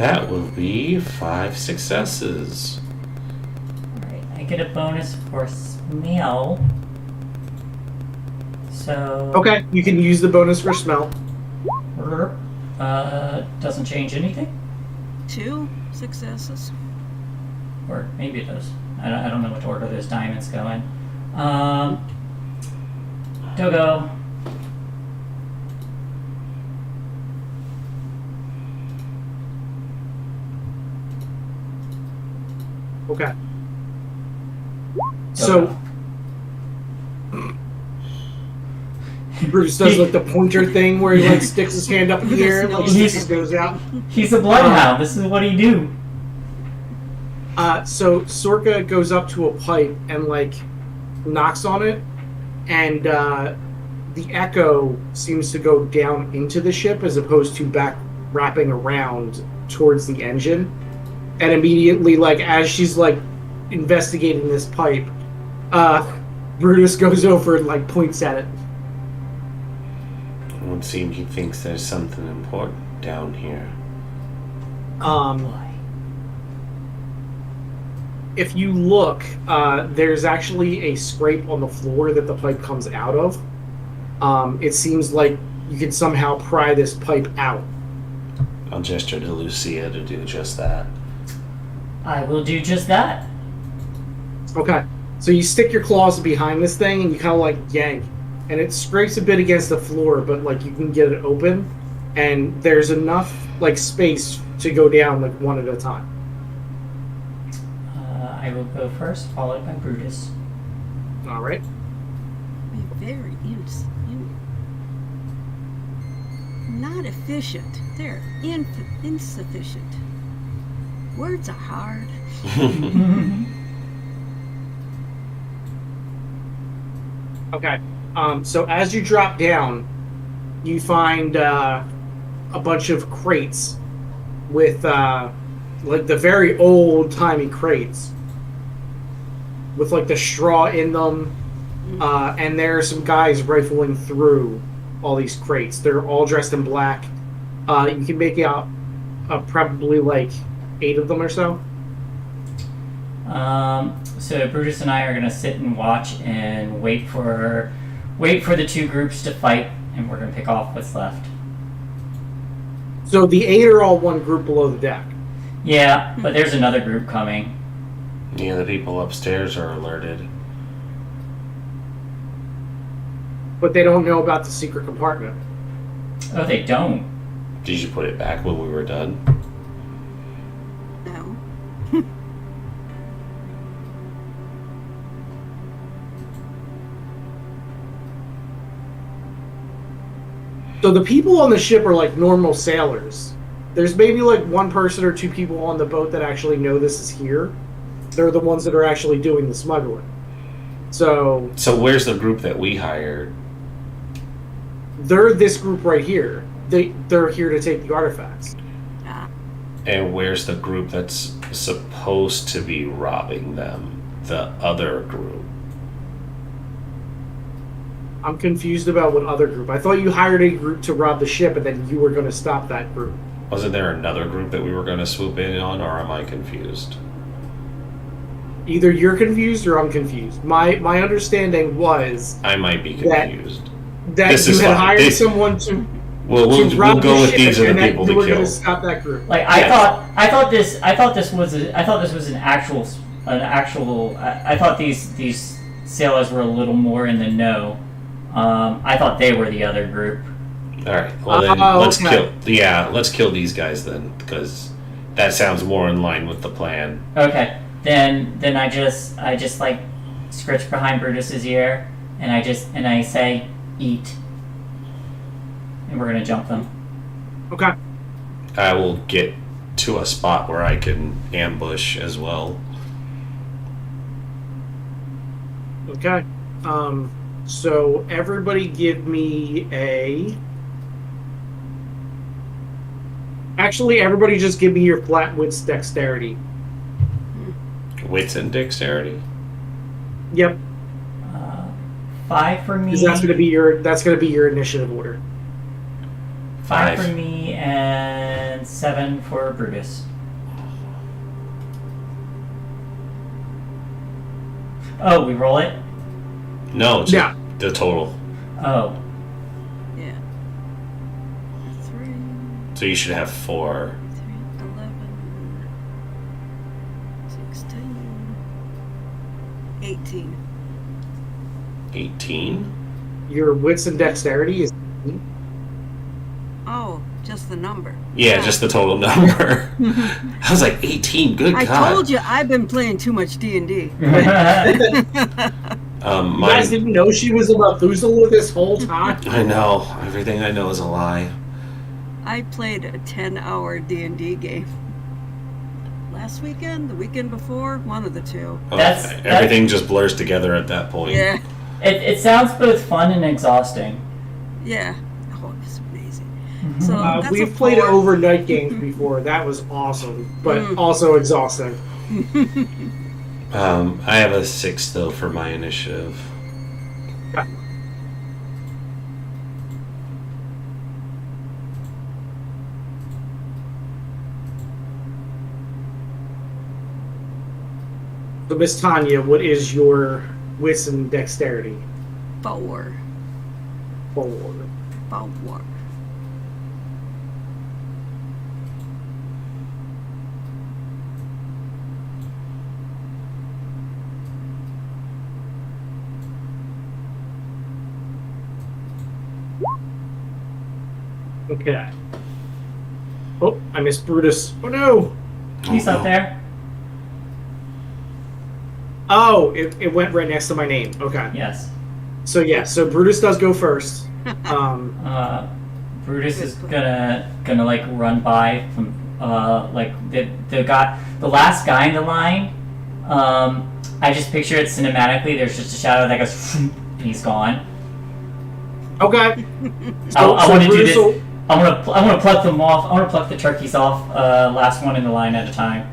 that will be 5 successes. Alright, I get a bonus for smell. So... Okay, you can use the bonus for smell. Doesn't change anything? 2 successes. Or maybe it does. I don't know which order those diamonds go in. Dogo. Okay. So Dogo. Bruce does like the pointer thing where he like sticks his hand up in the air, like He's- goes out. He's a bloodhound. This is what he do. So Sorka goes up to a pipe and like knocks on it, and the echo seems to go down into the ship as opposed to back wrapping around towards the engine. And immediately, like as she's like investigating this pipe, Brutus goes over and like points at it. It would seem he thinks there's something important down here. If you look, there's actually a scrape on the floor that the pipe comes out of. It seems like you can somehow pry this pipe out. I'll gesture to Lucia to do just that. I will do just that. Okay. So you stick your claws behind this thing and you kind of like yank. And it scrapes a bit against the floor, but like you can get it open. And there's enough like space to go down like one at a time. I will go first, followed by Brutus. All right. Be very not efficient. They're insufficient. Words are hard. Okay. So as you drop down, you find a bunch of crates with like the very old timey crates with like the straw in them, and there are some guys rifling through all these crates. They're all dressed in black. You can make out probably like 8 of them or so. So Brutus and I are gonna sit and watch and wait for the 2 groups to fight, and we're gonna pick off what's left. So the 8 are all one group below the deck. Yeah, but there's another group coming. Yeah, the people upstairs are alerted. But they don't know about the secret compartment. Oh, they don't. Did you put it back when we were done? No. So the people on the ship are like normal sailors. There's maybe like 1 person or 2 people on the boat that actually know this is here. They're the ones that are actually doing the smuggling. So So where's the group that we hired? They're this group right here. They're here to take the artifacts. And where's the group that's supposed to be robbing them? The other group. I'm confused about what other group. I thought you hired a group to rob the ship, and then you were going to stop that group. Wasn't there another group that we were going to swoop in on, or am I confused? Either you're confused or I'm confused. My understanding was I might be confused. that This you is had fine. hired someone to We'll rob go the with ship, these are the and that people you to were going kill. to stop that group. Like I thought this was I thought these sailors were a little more in the know. I thought they were the other group. All right. Well then, let's kill these guys then, because that sounds more in line with the plan. Okay. Then I just like scritch behind Brutus's ear, and I say eat, and we're gonna jump them. Okay. I will get to a spot where I can ambush as well. Okay. So everybody give me a... Actually, everybody just give me your flat wits dexterity. Wits and dexterity. Yep. 5 for me. Because that's gonna be your initiative order. 5 for me and 7 for Brutus. Oh, we roll it? No, just Yeah. the total. Oh. Yeah. 3, So you should have 4. 11, 16, 18. 18. Your wits and dexterity is... Oh, just the number. Yeah, just the total number. I was like 18. Good I God. told you I've been playing too much D&D. You guys didn't know she was a Methuselah this whole time? I know. Everything I know is a lie. I played a 10-hour D&D game. Last weekend? The weekend before? One of the two. Everything just blurs together at that point. Yeah. It sounds both fun and exhausting. Yeah. Oh, it's amazing. So that's We've a played 4. overnight games before. That was awesome, but also exhausting. I have a 6 though for my initiative. So, Miss Tanya, what is your wits and dexterity? 4. 4. 4. Okay. Oh, I missed Brutus. Oh no! He's up there. Oh, it went right next to my name. Okay. Yes. So Brutus does go first. Brutus is gonna like run by from like the last guy in the line. I just picture it cinematically. There's just a shadow that goes and he's gone. Okay. I want to do Brutus this. I want to pluck them off. I want to pluck the turkeys off. Last one in the line at a time.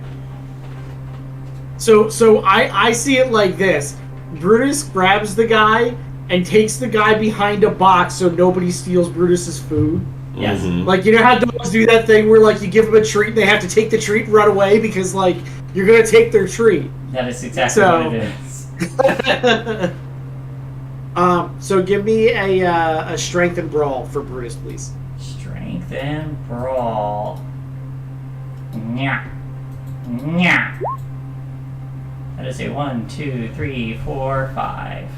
So I see it like this. Brutus grabs the guy and takes the guy behind a box so nobody steals Brutus's food. Yes. Mhm. Like, you know how dogs do that thing where, like, you give them a treat and they have to take the treat and run away because, like, you're going to take their treat. That is exactly what it is. So give me a strength and brawl for Brutus, please. Strength and brawl. Nya. Nya. That is a 1, 2, 3, 4, 5.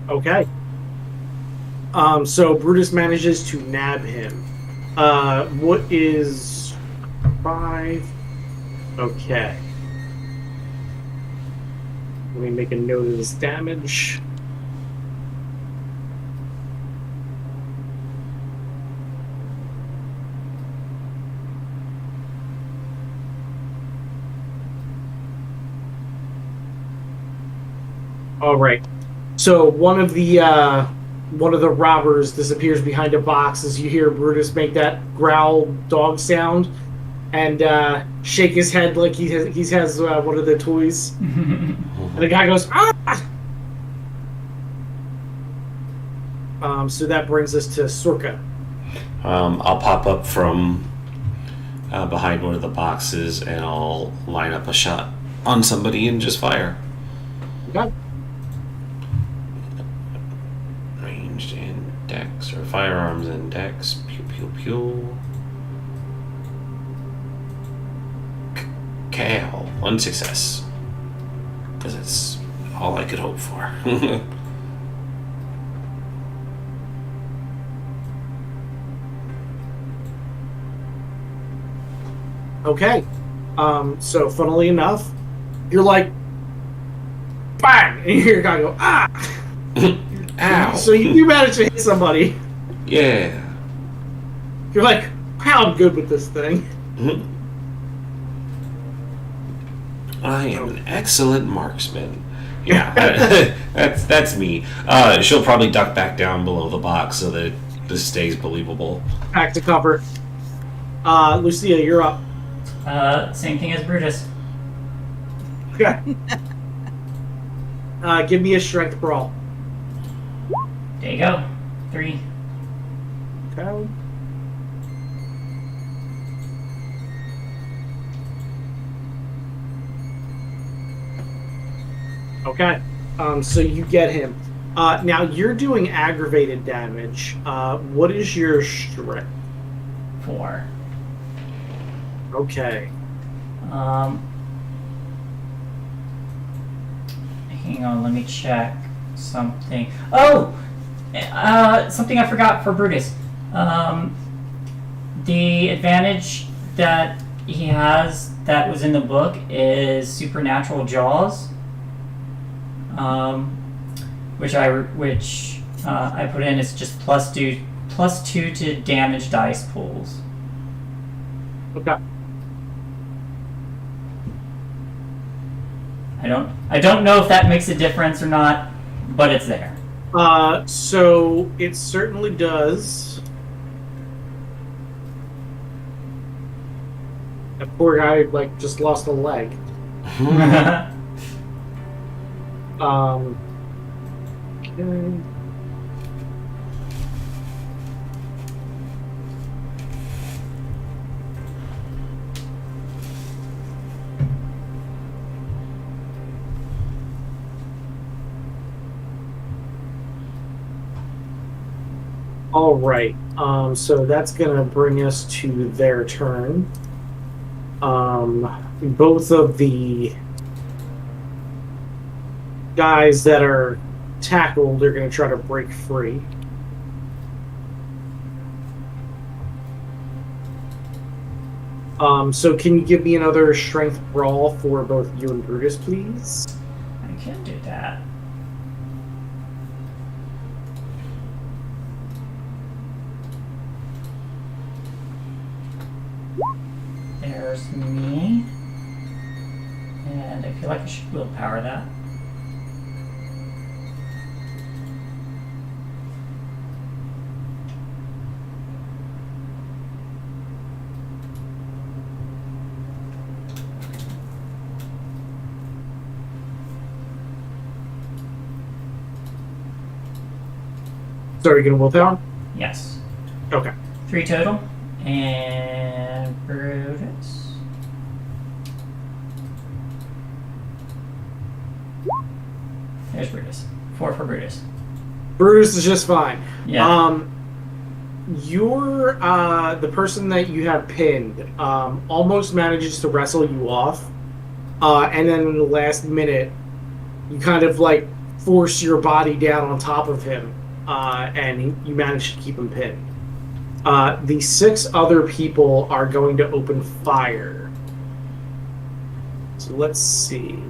Okay. So Brutus manages to nab him. What is 5? Okay. Let me make a note of this damage. All right. So one of the robbers disappears behind a box as you hear Brutus make that growl dog sound and shake his head like he has one of the toys. And the guy goes, ah! So that brings us to Sorka. I'll pop up from behind one of the boxes and I'll line up a shot on somebody and just fire. Okay. Ranged in dex, or firearms in dex. Pew pew pew. KO. One success. Because it's all I could hope for. Okay. So funnily enough, you're like, bang! And you hear a guy go, ah! Ow! So you manage to hit somebody. Yeah. You're like, wow, I'm good with this thing. I am an excellent marksman. Yeah, that's me. She'll probably duck back down below the box so that this stays believable. Back to cover. Lucia, you're up. Same thing as Brutus. Okay. Give me a strength brawl. There you go. 3. Okay. Okay. So you get him. Now you're doing aggravated damage. What is your strength? 4. Okay. Hang on, let me check something. Oh! Something I forgot for Brutus. The advantage that he has that was in the book is supernatural jaws. Which I put in is just +2 to damage dice pools. Okay. I don't know if that makes a difference or not, but it's there. So it certainly does. That poor guy just lost a leg. Okay. All right. So that's gonna bring us to their turn. Both of the guys that are tackled are going to try to break free. So can you give me another strength brawl for both you and Brutus, please? I can do that. There's me. And I feel like I should willpower that. So are you going to willpower? Yes. Okay. 3 total. And Brutus. There's Brutus. 4 for Brutus. Brutus is just fine. Yeah. You're the person that you have pinned almost manages to wrestle you off, and then in the last minute, you kind of force your body down on top of him, and you manage to keep him pinned. The 6 other people are going to open fire. So let's see.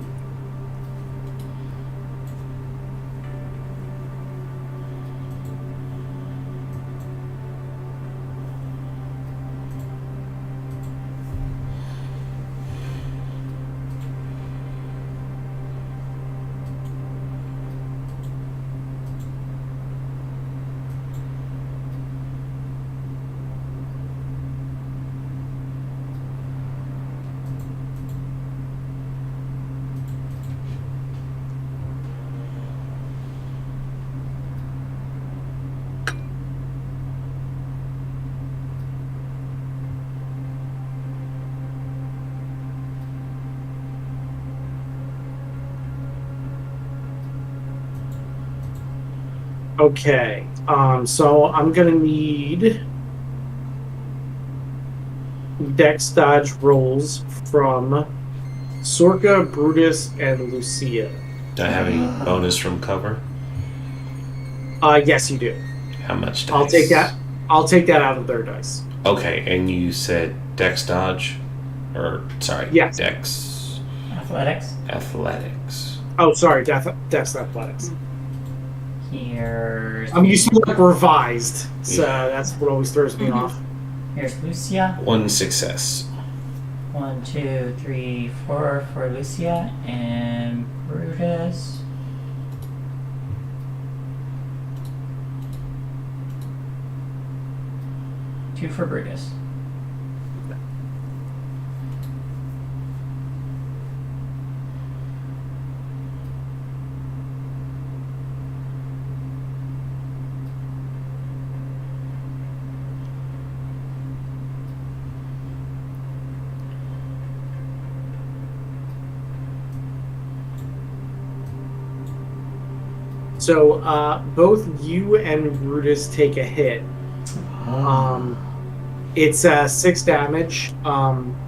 Okay. So I'm gonna need Dex dodge rolls from Sorka, Brutus, and Lucia. Do I have any bonus from cover? Yes, you do. How much dice? I'll take that. I'll take that out of their dice. Okay, and you said Dex dodge? Or, sorry, Yes. Dex Athletics. athletics. Oh, sorry, Dex athletics. Here's I'm used to like revised, so that's what always throws me off. here's Lucia. 1 success. 1, 2, 3, 4 for Lucia and Brutus. Two for Brutus. So both you and Brutus take a hit. It's 6 damage,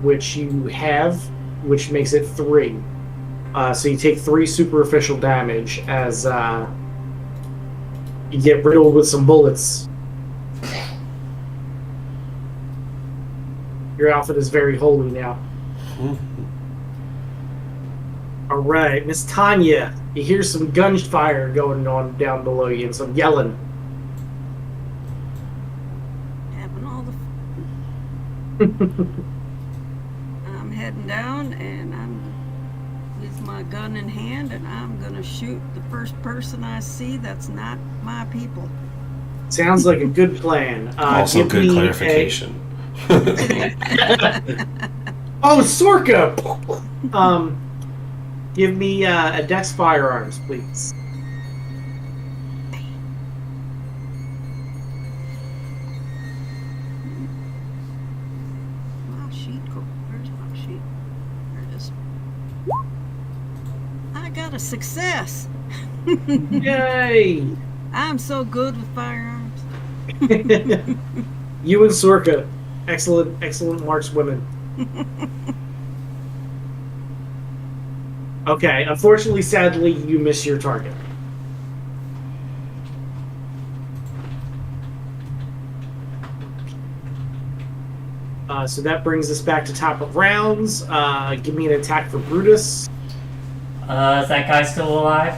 which you have, which makes it 3. So you take 3 superficial damage as you get riddled with some bullets. Your outfit is very holy now. All right, Miss Tanya, you hear some gunfire going on down below you and some yelling. Having all the. I'm heading down, and I'm with my gun in hand, and I'm gonna shoot the first person I see that's not my people. Sounds like a good plan. Also, give good me clarification. Oh, Sorka! Give me a Dex Firearms, please. My sheet, where's my sheet? There it is. I got a success. Yay! I'm so good with firearms. You and Sorka, excellent markswomen. Okay, unfortunately, sadly, you miss your target. So that brings us back to top of rounds. Give me an attack for Brutus. Is that guy still alive?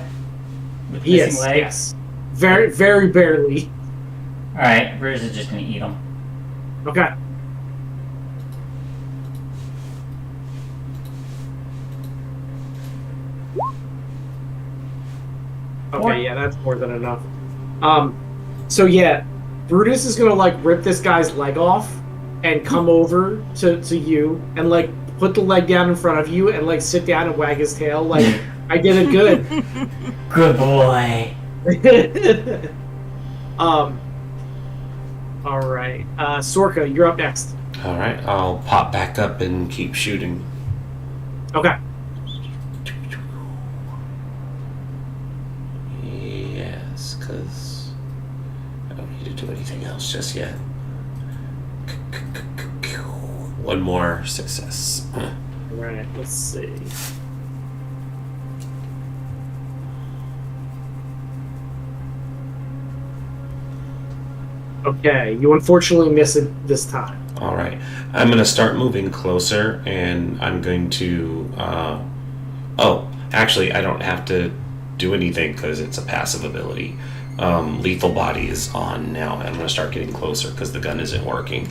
With Yes, missing legs? yes. Very, very barely. Alright, Brutus is just gonna eat him. Okay. Okay, yeah, that's more than enough. So yeah, Brutus is gonna like rip this guy's leg off and come over to you and like put the leg down in front of you and like sit down and wag his tail like I did it good. Good boy. All right, Sorka, you're up next. Alright, I'll pop back up and keep shooting. Okay. Yes, because I don't need to do anything else just yet. One more success. All right. Let's see. Okay, you unfortunately miss it this time. All right, I'm going to start moving closer, and I'm going to. Oh, actually, I don't have to do anything because it's a passive ability. Lethal Body is on now. I'm going to start getting closer because the gun isn't working.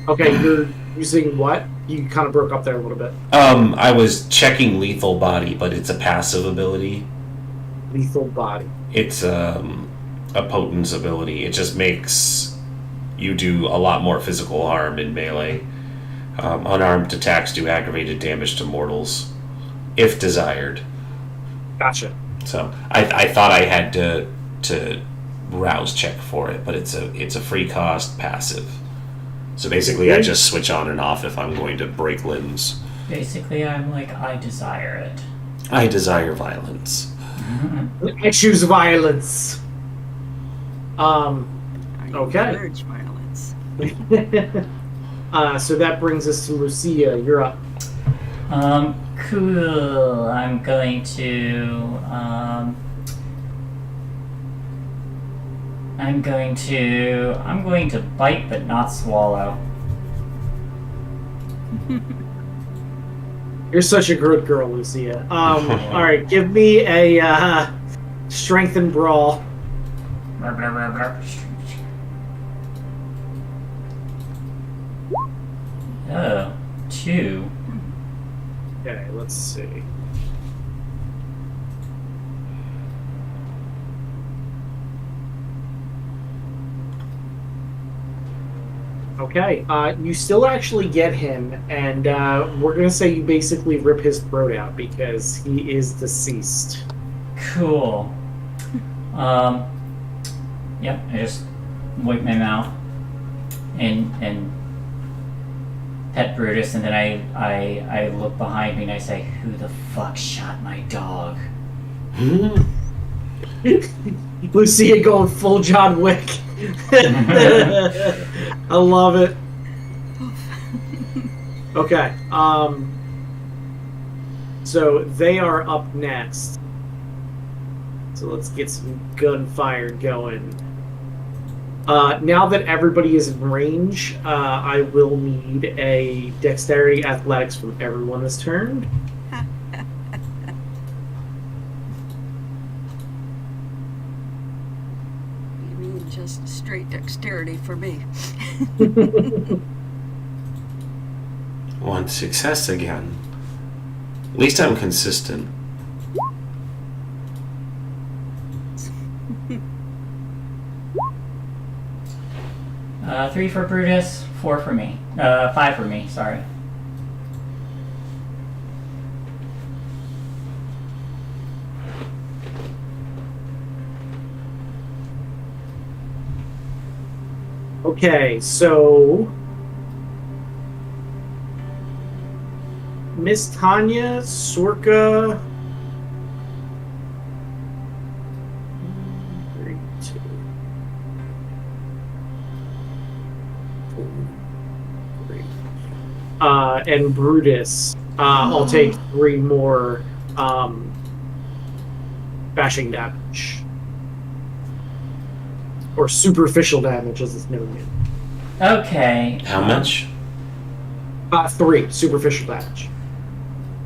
Okay, you're using what? You kind of broke up there a little bit. I was checking Lethal Body, but it's a passive ability. Lethal Body. It's a potence ability. It just makes you do a lot more physical harm in melee. Unarmed attacks do aggravated damage to mortals, if desired. Gotcha. So I thought I had to rouse check for it, but it's a free cost passive. So basically, I just switch on and off if I'm going to break limbs. Basically, I'm like, I desire it. I desire violence. I choose violence. I Okay. encourage violence. So that brings us to Lucia. You're up. Cool. I'm going to bite but not swallow. You're such a good girl, Lucia. All right, give me a strength and brawl. Oh, 2. Okay, let's see. Okay, you still actually get him, and we're gonna say you basically rip his throat out because he is deceased. Cool. Yep, I just wipe my mouth and pet Brutus, and then I look behind me and I say, "Who the fuck shot my dog?" Lucia going full John Wick. I love it. Okay. So they are up next. So let's get some gunfire going. Now that everybody is in range, I will need a dexterity athletics from everyone this turn. You mean just straight dexterity for me? One success again. At least I'm consistent. Three for Brutus, 4 for me. 5 for me, sorry. Okay, so Miss Tanya, Sorka. 3, 2, 4, 3. And Brutus. I'll take 3 more bashing damage. Or superficial damage, as it's known. Okay. How much? 3 superficial damage.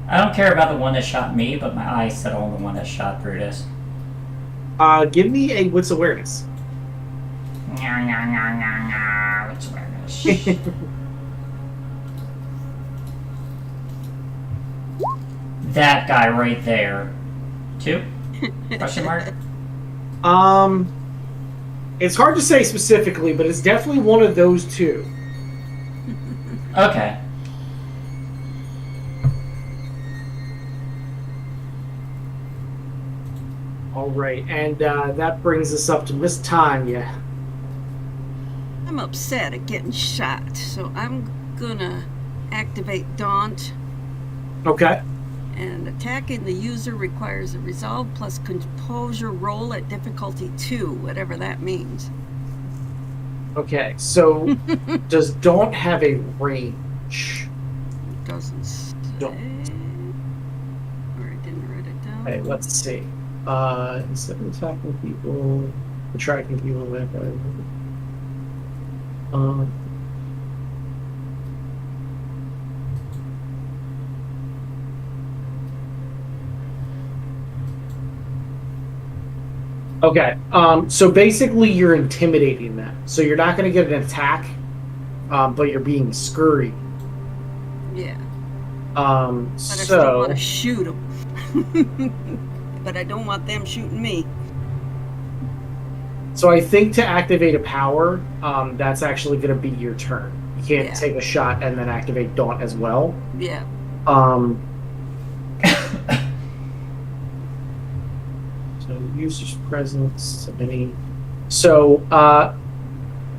I don't care about the one that shot me, but my eyes settle on the one that shot Brutus. Give me a wits awareness. What's awareness? That guy right there. 2? Question mark? It's hard to say specifically, but it's definitely one of those 2. Okay. All right, and that brings us up to Miss Tanya. I'm upset at getting shot, so I'm gonna activate Daunt. Okay. And attacking the user requires a resolve plus composure roll at difficulty 2, whatever that means. Okay, so does Daunt have a range? It doesn't say. Don't. Or I didn't write it down. Okay, let's see. Instead of attacking people, attracting people, okay, so basically you're intimidating them. So you're not going to get an attack, but you're being scurried. Yeah. But I still want to shoot them. But I don't want them shooting me. So I think to activate a power, that's actually going to be your turn. You can't take a shot and then activate Daunt as well. Yeah. So user's presence, any. So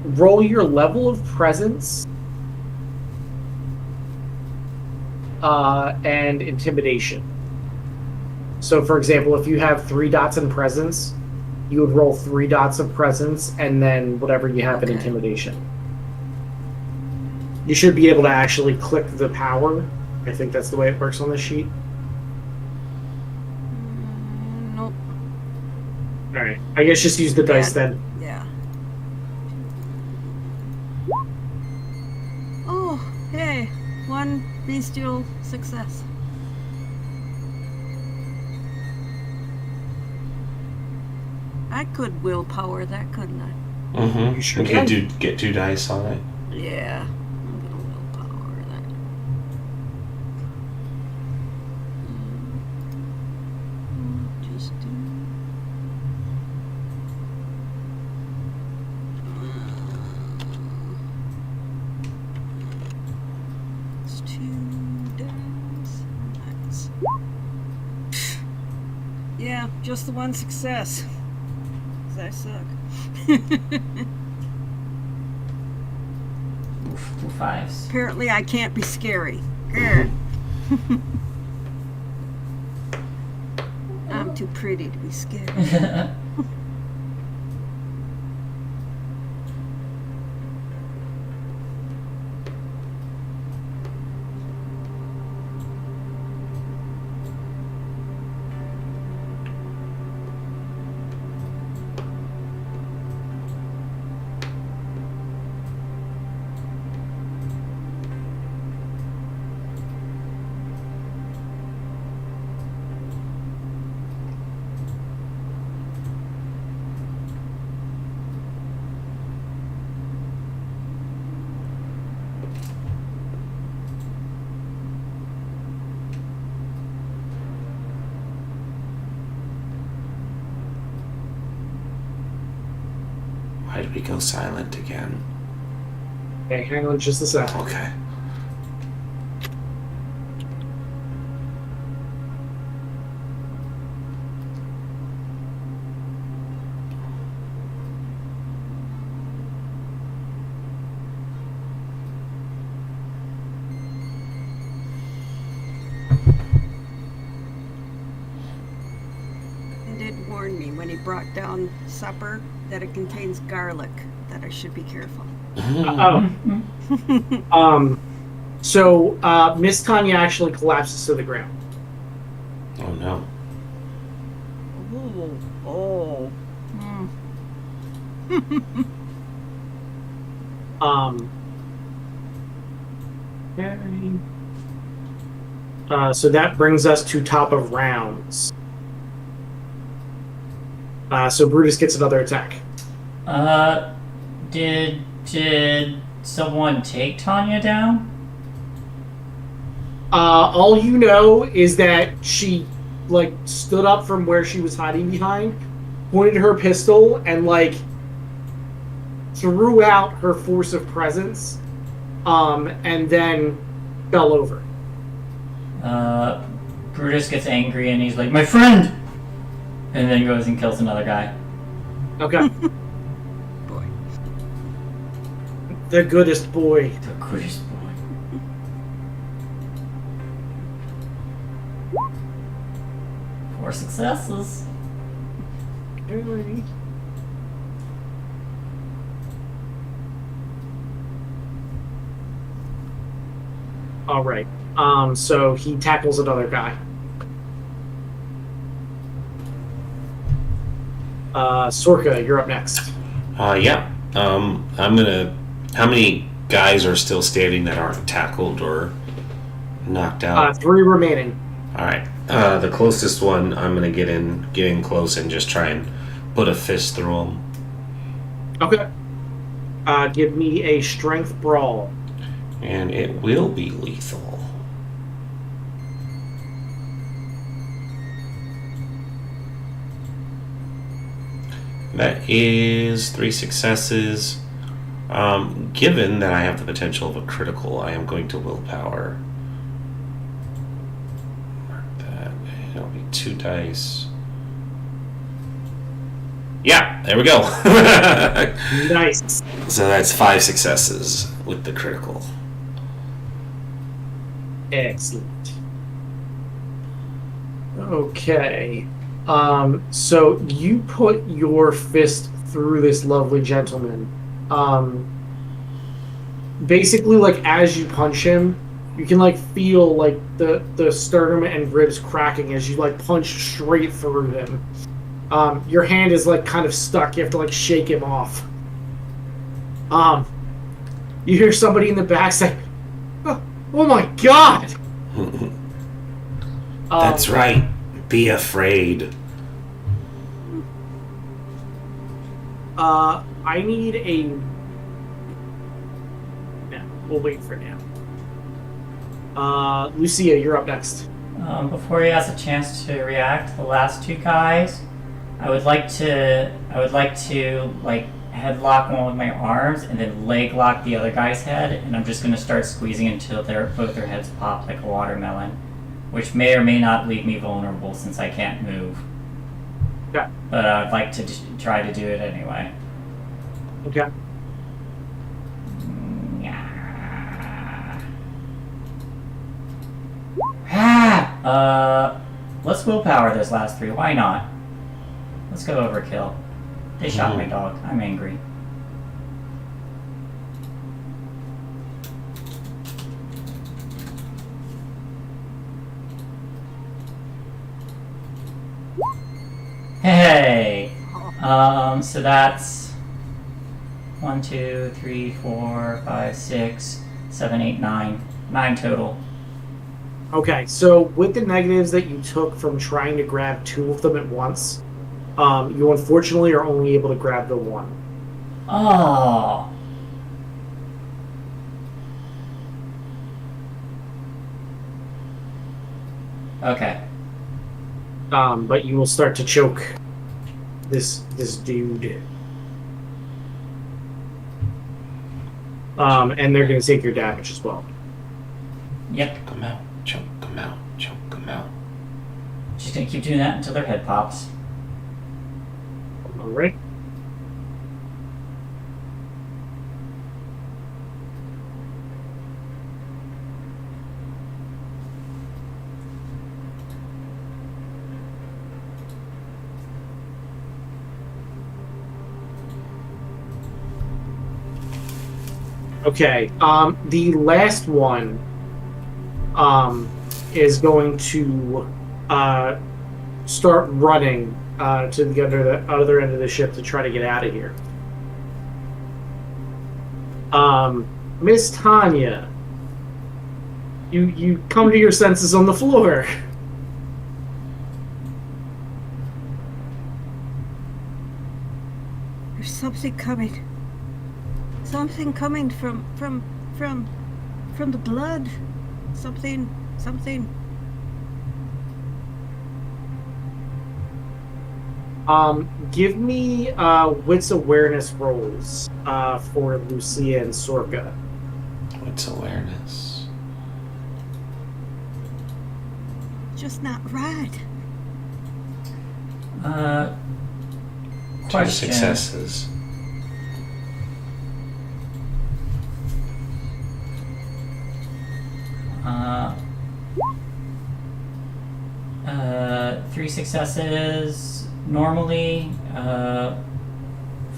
roll your level of presence and intimidation. So, for example, if you have 3 dots in presence, you would roll 3 dots of presence and then whatever you have in Okay. intimidation. You should be able to actually click the power. I think that's the way it works on this sheet. Nope. All right. I guess just use the dice then. Yeah. Oh, hey, 1 bestial success. I could willpower that, couldn't I? Mm-hmm. You sure You can. get 2 dice on it. Yeah, I'm gonna willpower that. Just do. It's 2 dice. Nice. Yeah, just the 1 success. 'Cause I suck. Oof, 2 5s. Apparently, I can't be scary. Grr. I'm too pretty to be scary. Why did we go silent again? Okay, hang on just a second. Okay. He did warn me when he brought down supper that it contains garlic, that I should be careful. Oh. So Miss Tanya actually collapses to the ground. Oh no. Ooh. Oh. Okay. So that brings us to top of rounds. So Brutus gets another attack. Did someone take Tanya down? All you know is that she stood up from where she was hiding behind, pointed her pistol, and threw out her force of presence, and then fell over. Brutus gets angry and he's like, "My friend!" And then goes and kills another guy. Okay. Boy. The goodest boy. The goodest boy. Four successes. All right. So he tackles another guy. Sorka, you're up next. Yeah. I'm gonna. How many guys are still standing that aren't tackled or knocked out? 3 remaining. All right. The closest one, I'm gonna get in close and just try and put a fist through him. Okay. Give me a strength brawl. And it will be lethal. That is 3 successes. Given that I have the potential of a critical, I am going to willpower. Mark that. It'll be 2 dice. Yeah, there we go. Nice. So that's 5 successes with the critical. Excellent. Okay. So you put your fist through this lovely gentleman. Basically, like, as you punch him, you can, like, feel, like, the sternum and ribs cracking as you, like, punch straight through him. Your hand is, like, kind of stuck. You have to, like, shake him off. You hear somebody in the back say, oh my god! That's right. Be afraid. I need a... No, we'll wait for now. Lucia, you're up next. Before he has a chance to react, the last two guys, I would like to like headlock one with my arms and then leg lock the other guy's head, and I'm just gonna start squeezing until both their heads pop like a watermelon, which may or may not leave me vulnerable since I can't move. Okay. But I'd like to try to do it anyway. Okay. Let's willpower those last three. Why not? Let's go overkill. They shot my dog. I'm angry. Hey! So that's 1, 2, 3, 4, 5, 6, 7, 8, 9. 9 total. Okay, so with the negatives that you took from trying to grab two of them at once, you unfortunately are only able to grab the one. Oh. Okay. But you will start to choke this dude. And they're going to take your damage as well. Yep. Come out. Choke them out. Choke them out. Just gonna keep doing that until their head pops. All right. Okay. The last one is going to start running to the other end of the ship to try to get out of here. Miss Tanya, you come to your senses on the floor. There's something coming. Something coming from the blood. Something. Give me wits awareness rolls for Lucia and Sorka. What's awareness? Just not right. Two Question. successes. Three successes normally,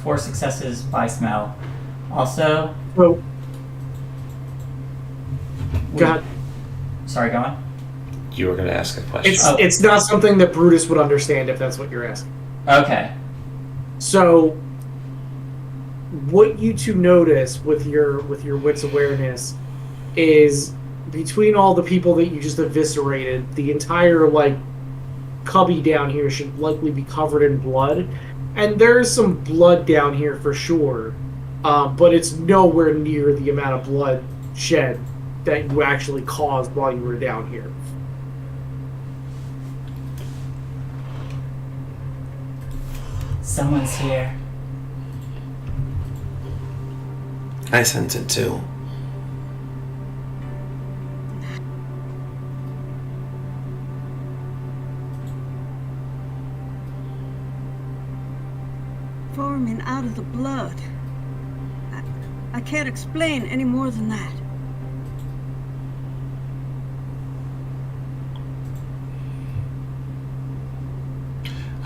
4 successes by smell. Also, So, go ahead. sorry, go on. You were going to ask a question. It's not something that Brutus would understand if that's what you're asking. Okay. So, what you two notice with your wits awareness is between all the people that you just eviscerated, the entire cubby down here should likely be covered in blood, and there's some blood down here for sure, but it's nowhere near the amount of blood shed that you actually caused while you were down here. Someone's here. I sense it too. Forming out of the blood. I can't explain any more than that.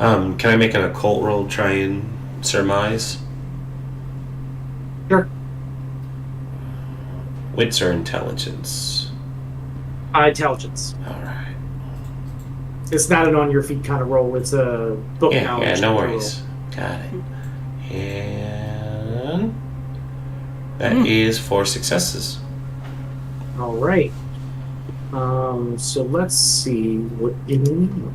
Can I make an occult roll, try and surmise? Sure. Wits or intelligence? Intelligence. Alright. It's not an on your feet kind of roll. It's a book Yeah, knowledge. no kind of worries. Got it. And that is 4 successes. roll. All right. So let's see what you know.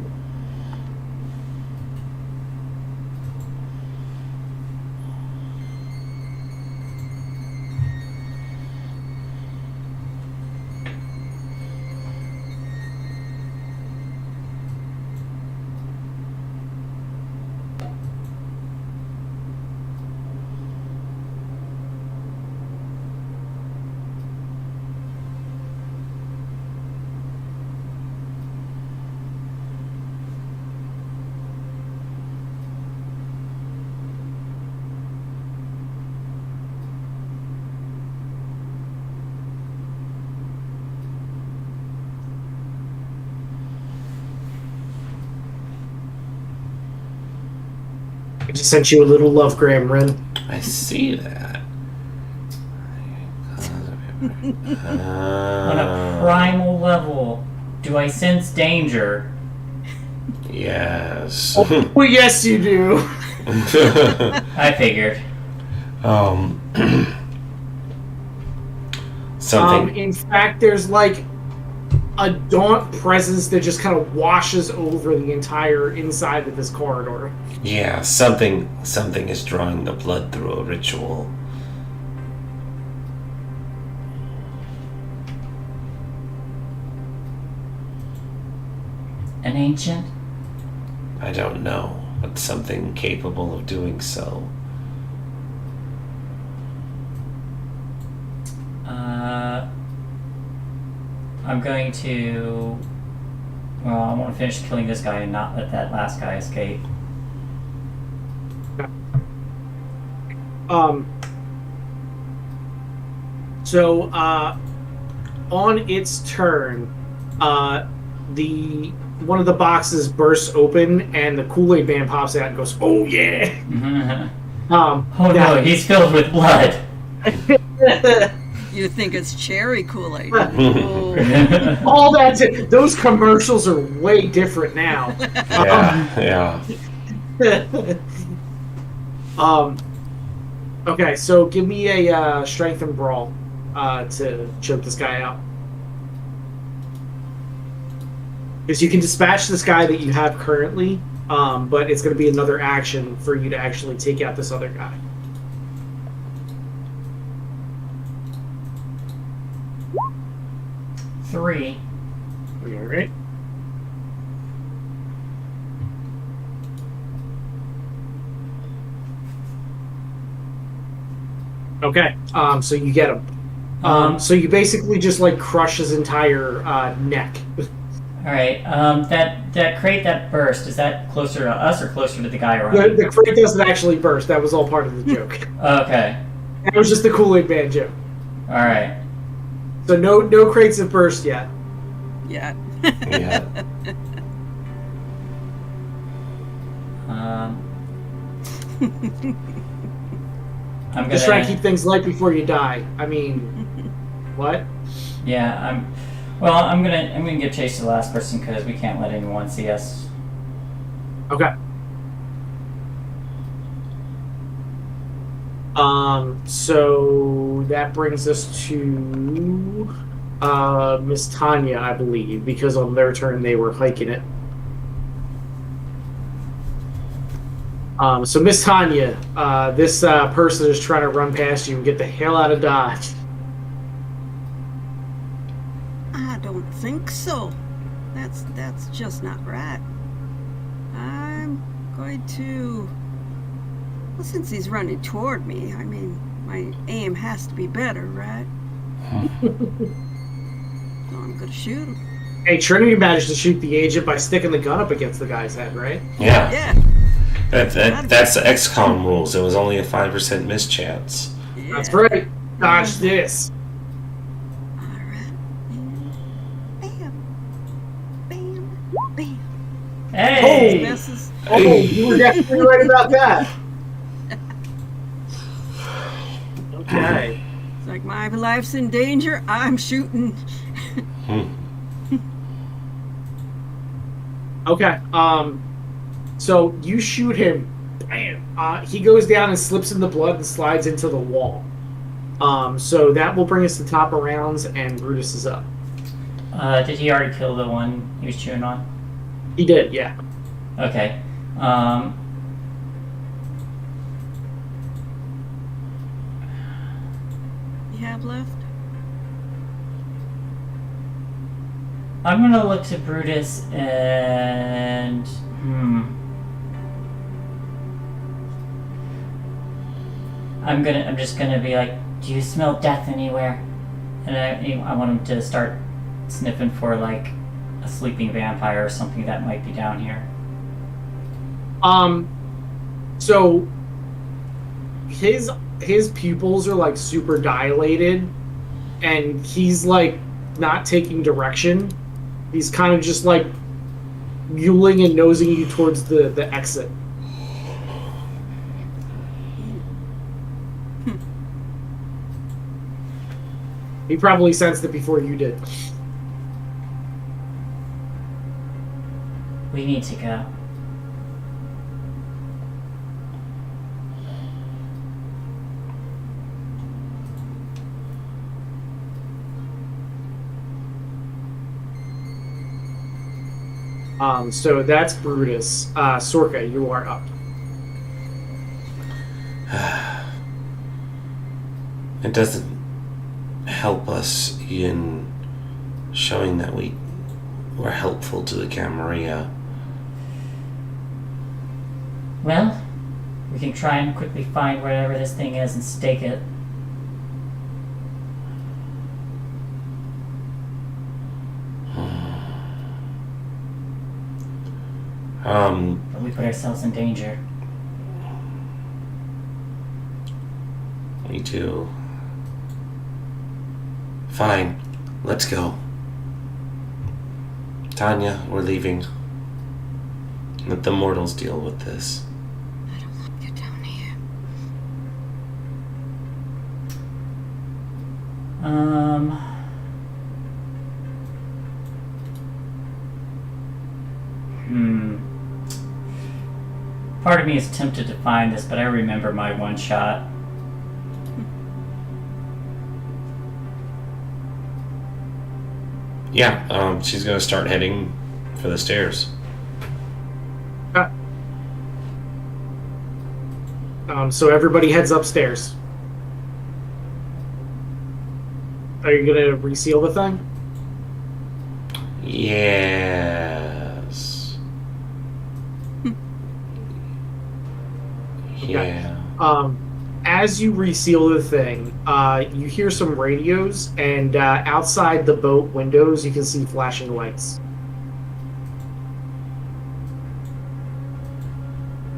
I just sent you a little lovegram, Ren. I see that. On a primal level, do I sense danger? Yes. Well, yes, you do. I figured. Something. In fact, there's like a daunt presence that just kind of washes over the entire inside of this corridor. Yeah, something is drawing the blood through a ritual. An ancient? I don't know, but something capable of doing so. I'm going to... Well, I want to finish killing this guy and not let that last guy escape. So, on its turn, one of the boxes bursts open and the Kool-Aid Man pops out and goes, "Oh yeah!" Oh no, he's filled with blood. You think it's cherry Kool-Aid. Oh. All those commercials are way different now. Yeah. Okay, so give me a strength and brawl to choke this guy out. Because you can dispatch this guy that you have currently, but it's going to be another action for you to actually take out this other guy. Three. All right. Okay. So you get him. So you basically just like crush his entire neck. All right. That crate that burst, is that closer to us or closer to the guy around? The crate doesn't actually burst. That was all part of the joke. Okay. It was just the Kool-Aid Man joke. All right. So no crates have burst yet. Yeah. Yeah. I'm gonna Just try to keep things light before you die. I mean, what? Yeah, I'm gonna give chase to the last person because we can't let anyone see us. Okay. So that brings us to Miss Tanya, I believe, because on their turn they were hiking it. So Miss Tanya, this person is trying to run past you and get the hell out of Dodge. I don't think so. That's just not right. I'm going to... Well, since he's running toward me, I mean, my aim has to be better, right? So I'm going to shoot him. Hey, Trinity managed to shoot the agent by sticking the gun up against the guy's head, right? Yeah. Yeah. That's the XCOM rules. It was only a 5% mischance. Yeah. That's right. Dodge this. All right. And bam. Bam. Bam. Hey! Yay! Oh, you were definitely right about that. Okay. It's like my life's in danger. I'm shooting. Okay. So you shoot him. Bam. He goes down and slips in the blood and slides into the wall. So that will bring us to top of rounds, and Brutus is up. Did he already kill the one he was chewing on? He did, yeah. Okay. You have left? I'm gonna look to Brutus and I'm just gonna be like, do you smell death anywhere? And I want him to start sniffing for like a sleeping vampire or something that might be down here. So his pupils are like super dilated, and he's like not taking direction. He's kind of just like muling and nosing you towards the exit. He probably sensed it before you did. We need to go. So that's Brutus. Sorka, you are up. It doesn't help us in showing that we were helpful to the Camarilla. Well, we can try and quickly find wherever this thing is and stake it. But we put ourselves in danger. Me too. Fine, let's go. Tanya, we're leaving. Let the mortals deal with this. I don't want to get down here. Part of me is tempted to find this, but I remember my one shot. Yeah, she's gonna start heading for the stairs. So everybody heads upstairs. Are you gonna reseal the thing? Yes. Yeah. As you reseal the thing, you hear some radios, and outside the boat windows, you can see flashing lights.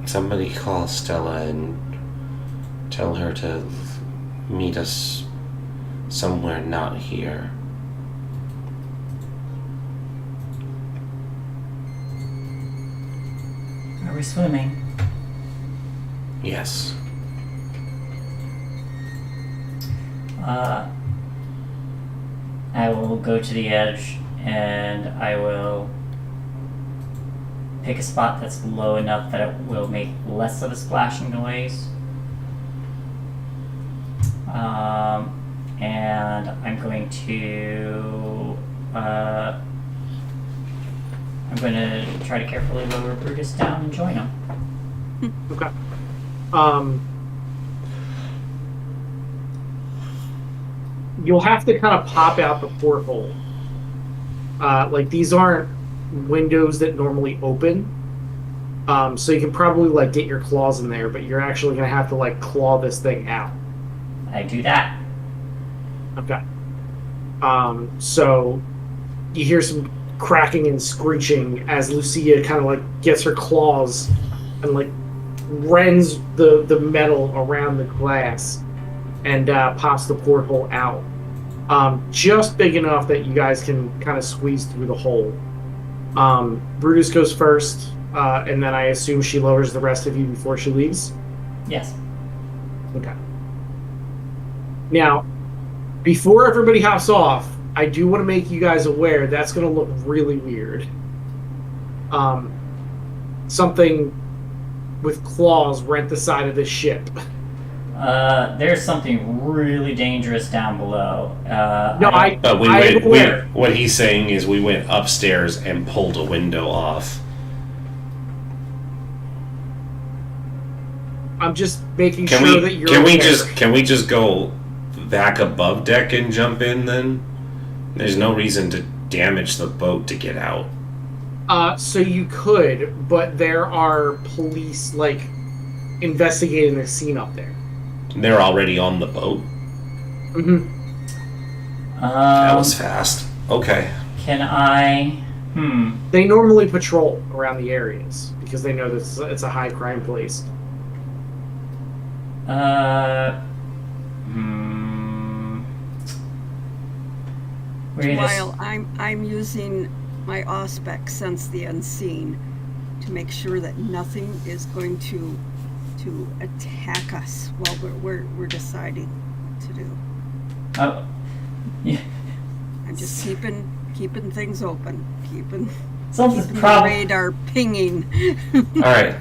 Somebody call Stella and tell her to meet us somewhere not here. Are we swimming? Yes. I will go to the edge and I will pick a spot that's low enough that it will make less of a splashing noise. And I'm going to try to carefully lower Brutus down and join him. Okay. You'll have to kind of pop out the porthole. Like, these aren't windows that normally open. So you can probably, like, get your claws in there, but you're actually going to have to, like, claw this thing out. I do that. Okay. So you hear some cracking and screeching as Lucia kind of, like, gets her claws and, like, rends the metal around the glass and pops the porthole out. Just big enough that you guys can kind of squeeze through the hole. Brutus goes first. And then I assume she lowers the rest of you before she leaves? Yes. Okay. Now, before everybody hops off, I do want to make you guys aware that's going to look really weird. Something with claws rent the side of this ship. There's something really dangerous down below. But I'm aware. what he's saying is we went upstairs and pulled a window off. I'm just making sure that you're Can we just go back above deck and jump in then? There's no reason to damage the boat to get out. So you could, but there are police, investigating the scene up there. They're already on the boat? Mm-hmm. That was fast. Okay. Can I... They normally patrol around the areas, because they know that it's a high crime place. While I'm using my auspex, sense the unseen, to make sure that nothing is going to attack us while we're deciding to do. Oh, yeah. I'm just keeping things open, keeping Something's the probably... radar pinging. All right,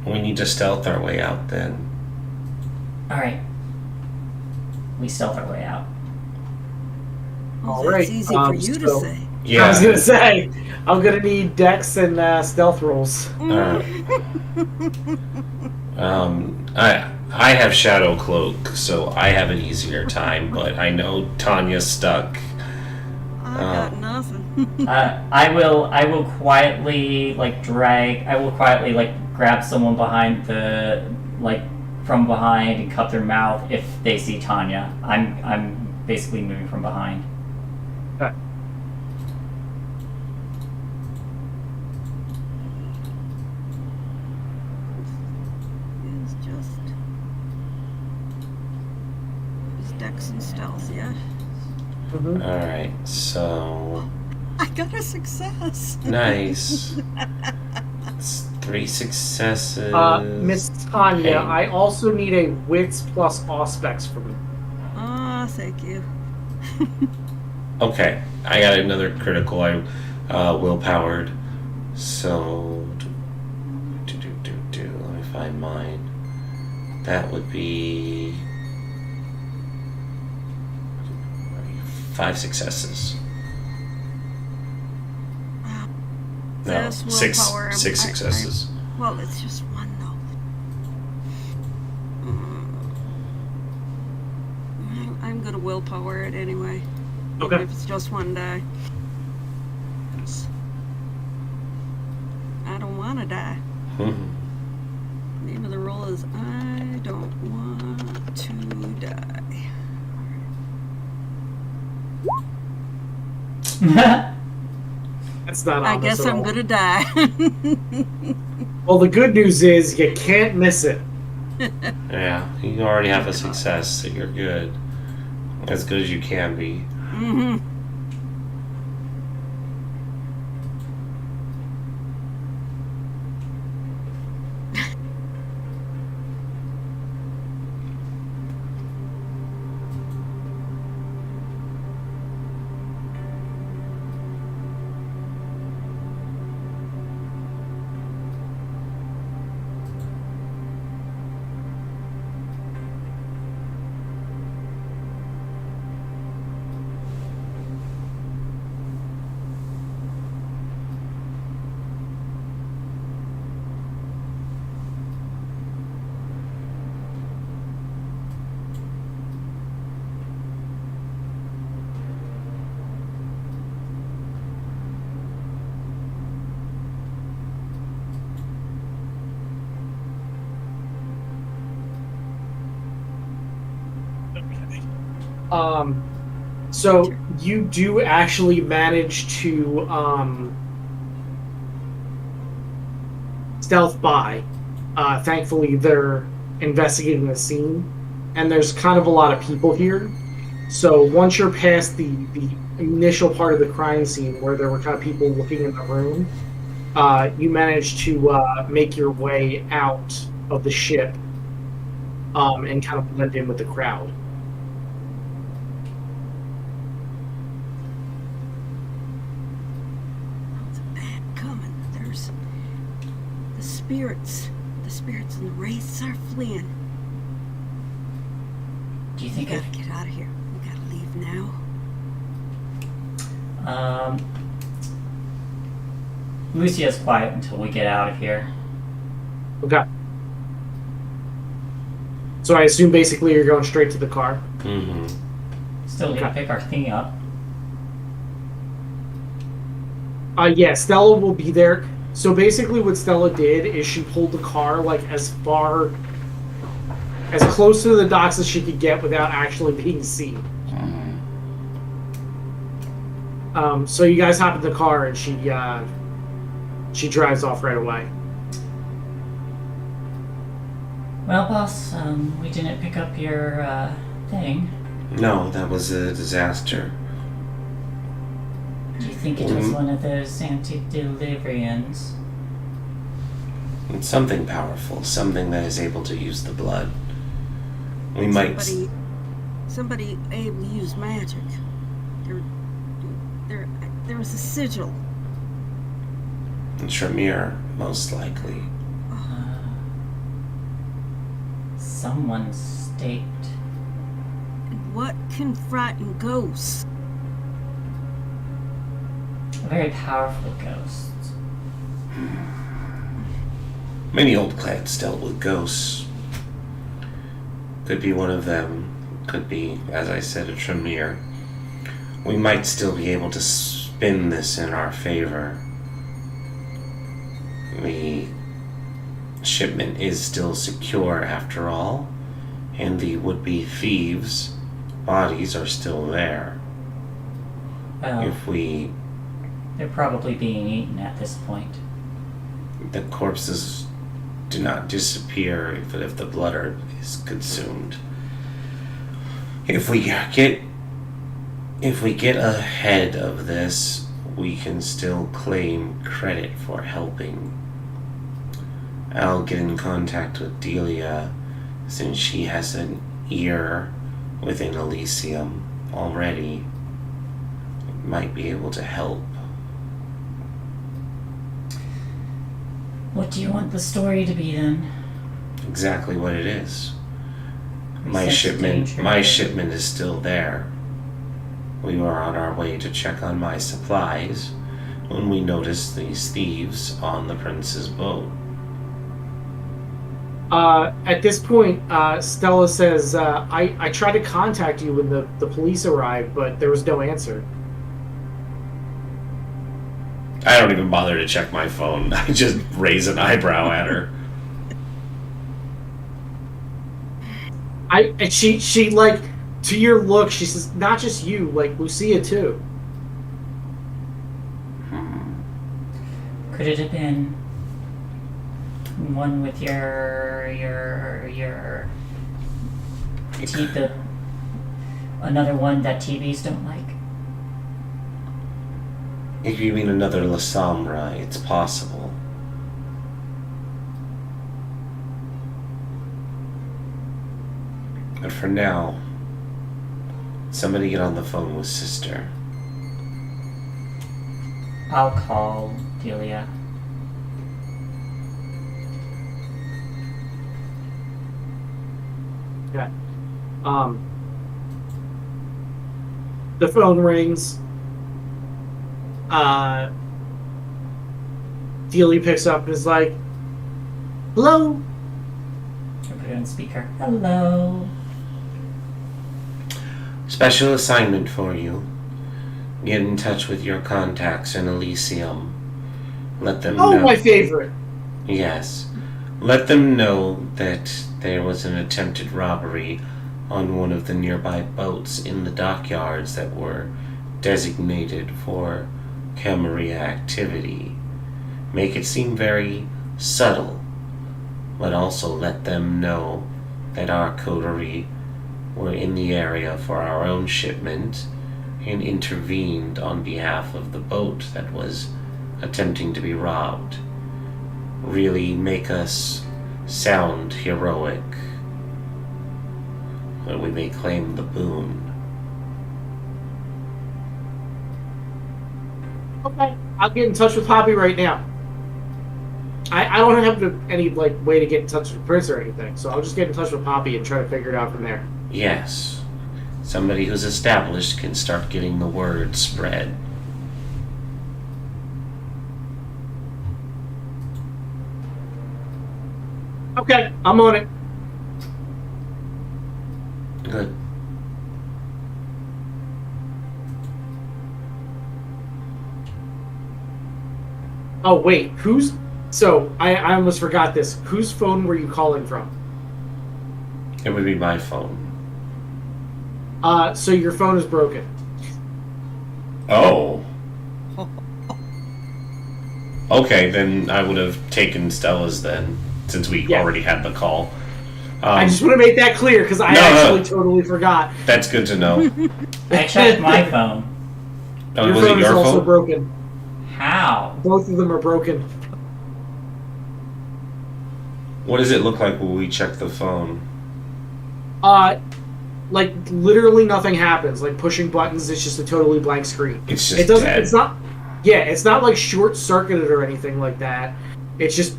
we need to stealth our way out then. Alright. We stealth our way out. All That's right. easy for you to say. Yeah. I was gonna say, I'm gonna need dex and stealth rolls. I have Shadow Cloak, so I have an easier time, but I know Tanya's stuck. I got nothing. I will quietly grab someone behind from behind and cut their mouth if they see Tanya. I'm basically moving from behind. Okay. It's dex and stealth, yeah. Mm-hmm. All right, so I got a success. nice. It's 3 successes. Miss Tanya, Caine. I also need a wits plus auspex from you. Ah, thank you. Okay, I got another critical. I willpowered. So, let me find mine. That would be 5 successes. No, That's six willpower. successes. Well, it's just one though. I'm gonna willpower it anyway. Okay. Even if it's just one die. I don't want to die. Name of the roll is I don't want to die. That's not I on guess us at I'm all. gonna die. Well, the good news is you can't miss it. Yeah, you already have a success, so you're good. As good as you can be. Mm-hmm. So you do actually manage to stealth by. Thankfully, they're investigating the scene, and there's kind of a lot of people here. So once you're past the initial part of the crime scene where there were kind of people looking in the room, you manage to make your way out of the ship and kind of blend in with the crowd. It's bad coming. There's the spirits. The spirits and the wraiths are fleeing. Do you We think gotta get out of here. We gotta leave now. Lucia's quiet until we get out of here. Okay. So I assume basically you're going straight to the car. Mm-hmm. Still need to Okay. pick our thing up. Yeah, Stella will be there. So basically what Stella did is she pulled the car like as close to the docks as she could get without actually being seen. So you guys hop in the car and she drives off right away. Well, boss, we didn't pick up your thing. No, that was a disaster. Do you think it was one of those antediluvians? It's something powerful, something that is able to use the blood. We might. Somebody able to use magic. There was a sigil. Tremere, most likely. Someone staked. And what can frighten ghosts? Very powerful ghosts. Many old clans dealt with ghosts. Could be one of them. Could be, as I said, a Tremere. We might still be able to spin this in our favor. The shipment is still secure after all, and the would-be thieves' bodies are still there. Well, If we... they're probably being eaten at this point. the corpses do not disappear even if the blood is consumed. If we get ahead of this, we can still claim credit for helping. I'll get in contact with Delia, since she has an ear within Elysium already. Might be able to help. What do you want the story to be then? Exactly what it is. My Resuscitate shipment is still there. We were on our way to check on my supplies when we noticed these thieves on the prince's boat. At this point, Stella says, I tried to contact you when the police arrived, but there was no answer. I don't even bother to check my phone. I just raise an eyebrow at her. And she like, to your look, she says, not just you, like Lucia too. Could it have been one with another one that TVs don't like? If you mean another La Sombra, it's possible. But for now, somebody get on the phone with Sister. I'll call Delia. Yeah. The phone rings. Delia picks up and is like, hello? I put it on speaker. Hello. Special assignment for you. Get in touch with your contacts in Elysium. Let them know. Oh, my favorite. Yes. Let them know that there was an attempted robbery on one of the nearby boats in the dockyards that were designated for Camarilla activity. Make it seem very subtle, but also let them know that our coterie were in the area for our own shipment and intervened on behalf of the boat that was attempting to be robbed really make us sound heroic when we may claim the boon. Okay, I'll get in touch with Poppy right now. I don't have any way to get in touch with Prince or anything, so I'll just get in touch with Poppy and try to figure it out from there. Yes, somebody who's established can start getting the word spread. Okay, I'm on it. Good. Oh wait, So I almost forgot this. Whose phone were you calling from? It would be my phone. So your phone is broken. Oh. Okay, then I would have taken Stella's then, since we already had the call. I just want to make that clear because I totally forgot. That's good to know. I checked my phone. Oh, Your was phone it your is also phone? broken. How? Both of them are broken. What does it look like when we check the phone? Literally nothing happens. Like pushing buttons, it's just a totally blank screen. It's just it doesn't. dead. It's not. Yeah, it's not like short circuited or anything like that. It's just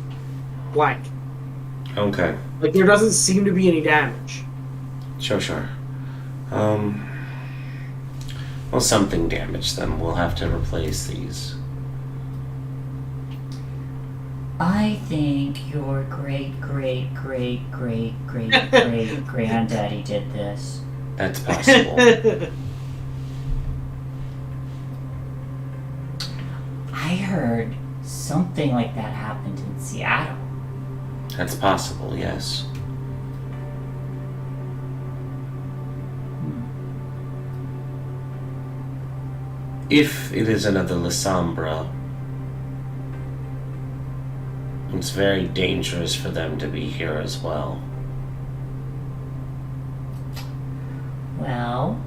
blank. Okay. Like there doesn't seem to be any damage. Sure. Well, something damaged them. We'll have to replace these. I think your great-great-great-great-great-great-granddaddy did this. That's possible. I heard something like that happened in Seattle. That's possible, yes. If it is another Lasombra, it's very dangerous for them to be here as well. Well,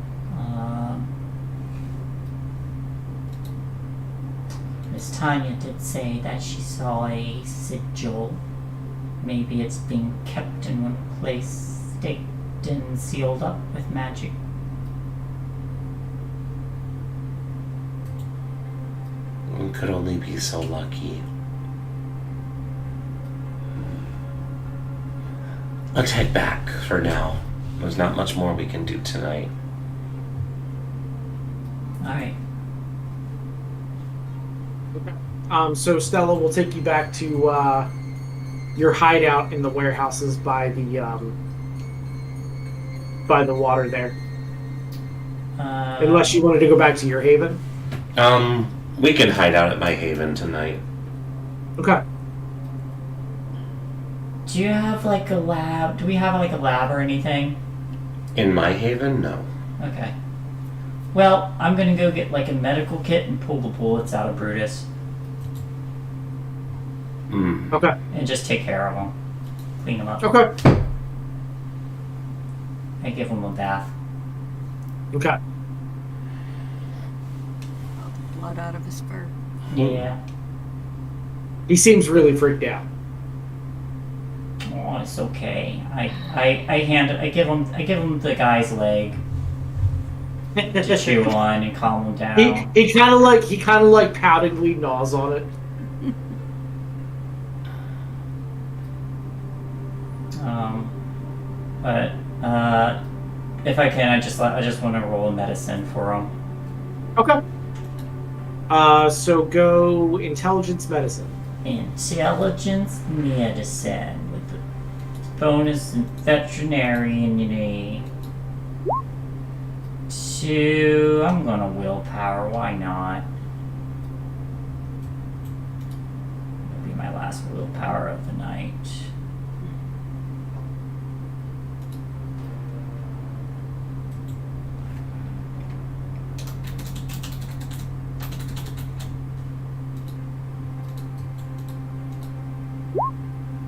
Miss Tanya did say that she saw a sigil. Maybe it's being kept in one place, staked and sealed up with magic. We could only be so lucky. Let's head back for now. There's not much more we can do tonight. Alright. So Stella will take you back to your hideout in the warehouses by the water there. Unless you wanted to go back to your haven. We can hide out at my haven tonight. Okay. Do you have like a lab? Do we have like a lab or anything? In my haven? No. Okay. Well, I'm gonna go get like a medical kit and pull the bullets out of Brutus. Okay. And just take care of them. Clean them up. Okay. I give him a bath. Okay. Blood out of his fur. Yeah. He seems really freaked out. Oh, it's okay. I give him the guy's leg to chew on and calm him down. He kind of like poutingly gnaws on it. But if I can, I just want to roll a medicine for him. Okay. So go intelligence medicine. Intelligence medicine with the bonus in veterinary. 2. I'm gonna willpower. Why not? It'll be my last willpower of the night.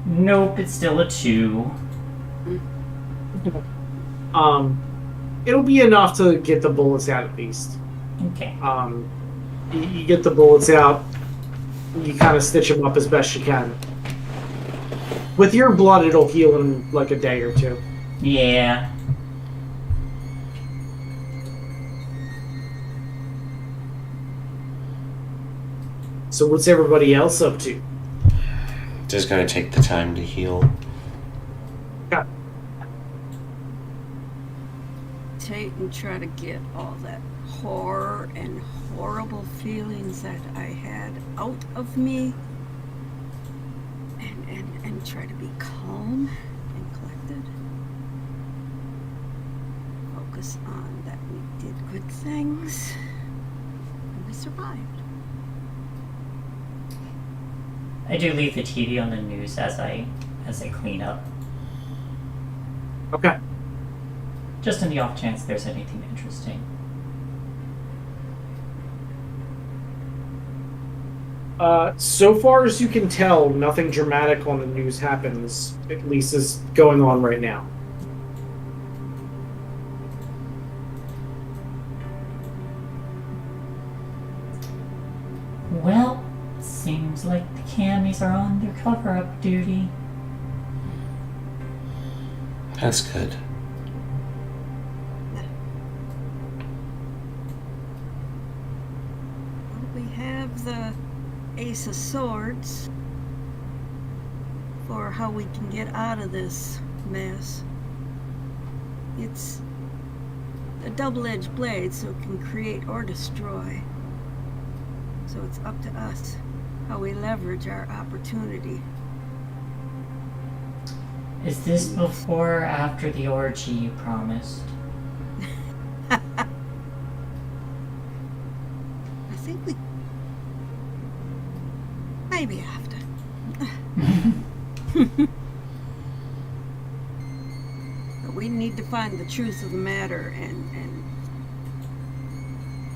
Nope, it's still a 2. It'll be enough to get the bullets out at least. Okay. You get the bullets out. You kind of stitch him up as best you can. With your blood, it'll heal in like a day or two. Yeah. So what's everybody else up to? Just gonna take the time to heal. Yeah. Take and try to get all that horror and horrible feelings that I had out of me. And try to be calm and collected. Focus on that we did good things. And we survived. I do leave the TV on the news as I clean up. Okay. Just in the off chance there's anything interesting. So far as you can tell, nothing dramatic on the news happens, at least is going on right now. Well, seems like the camis are on their cover-up duty. That's good. We have the Ace of Swords for how we can get out of this mess. It's a double-edged blade, so it can create or destroy. So it's up to us how we leverage our opportunity. Is this before or after the orgy you promised? I think we... maybe after. But we need to find the truth of the matter and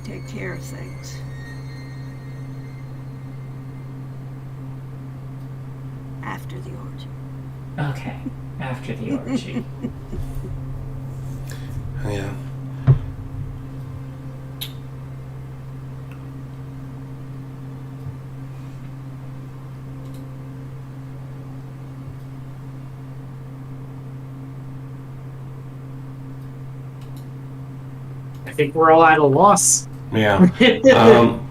take care of things. After the orgy. Okay, after the orgy. Yeah. I think we're all at a loss. Yeah.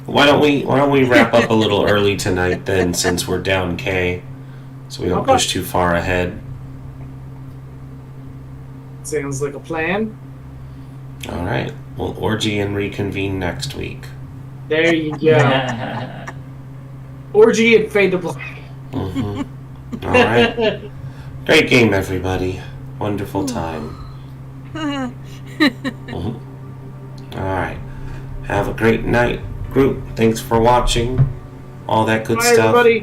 Why don't we wrap up a little early tonight then, since we're down K, so we don't Okay. push too far ahead. Sounds like a plan. All right. We'll orgy and reconvene next week. There you go. Orgy and fade to black. Mm-hmm. All right. Great game, everybody. Wonderful time. Mhm. All right. Have a great night, group. Thanks for watching. All that good Bye, stuff. everybody.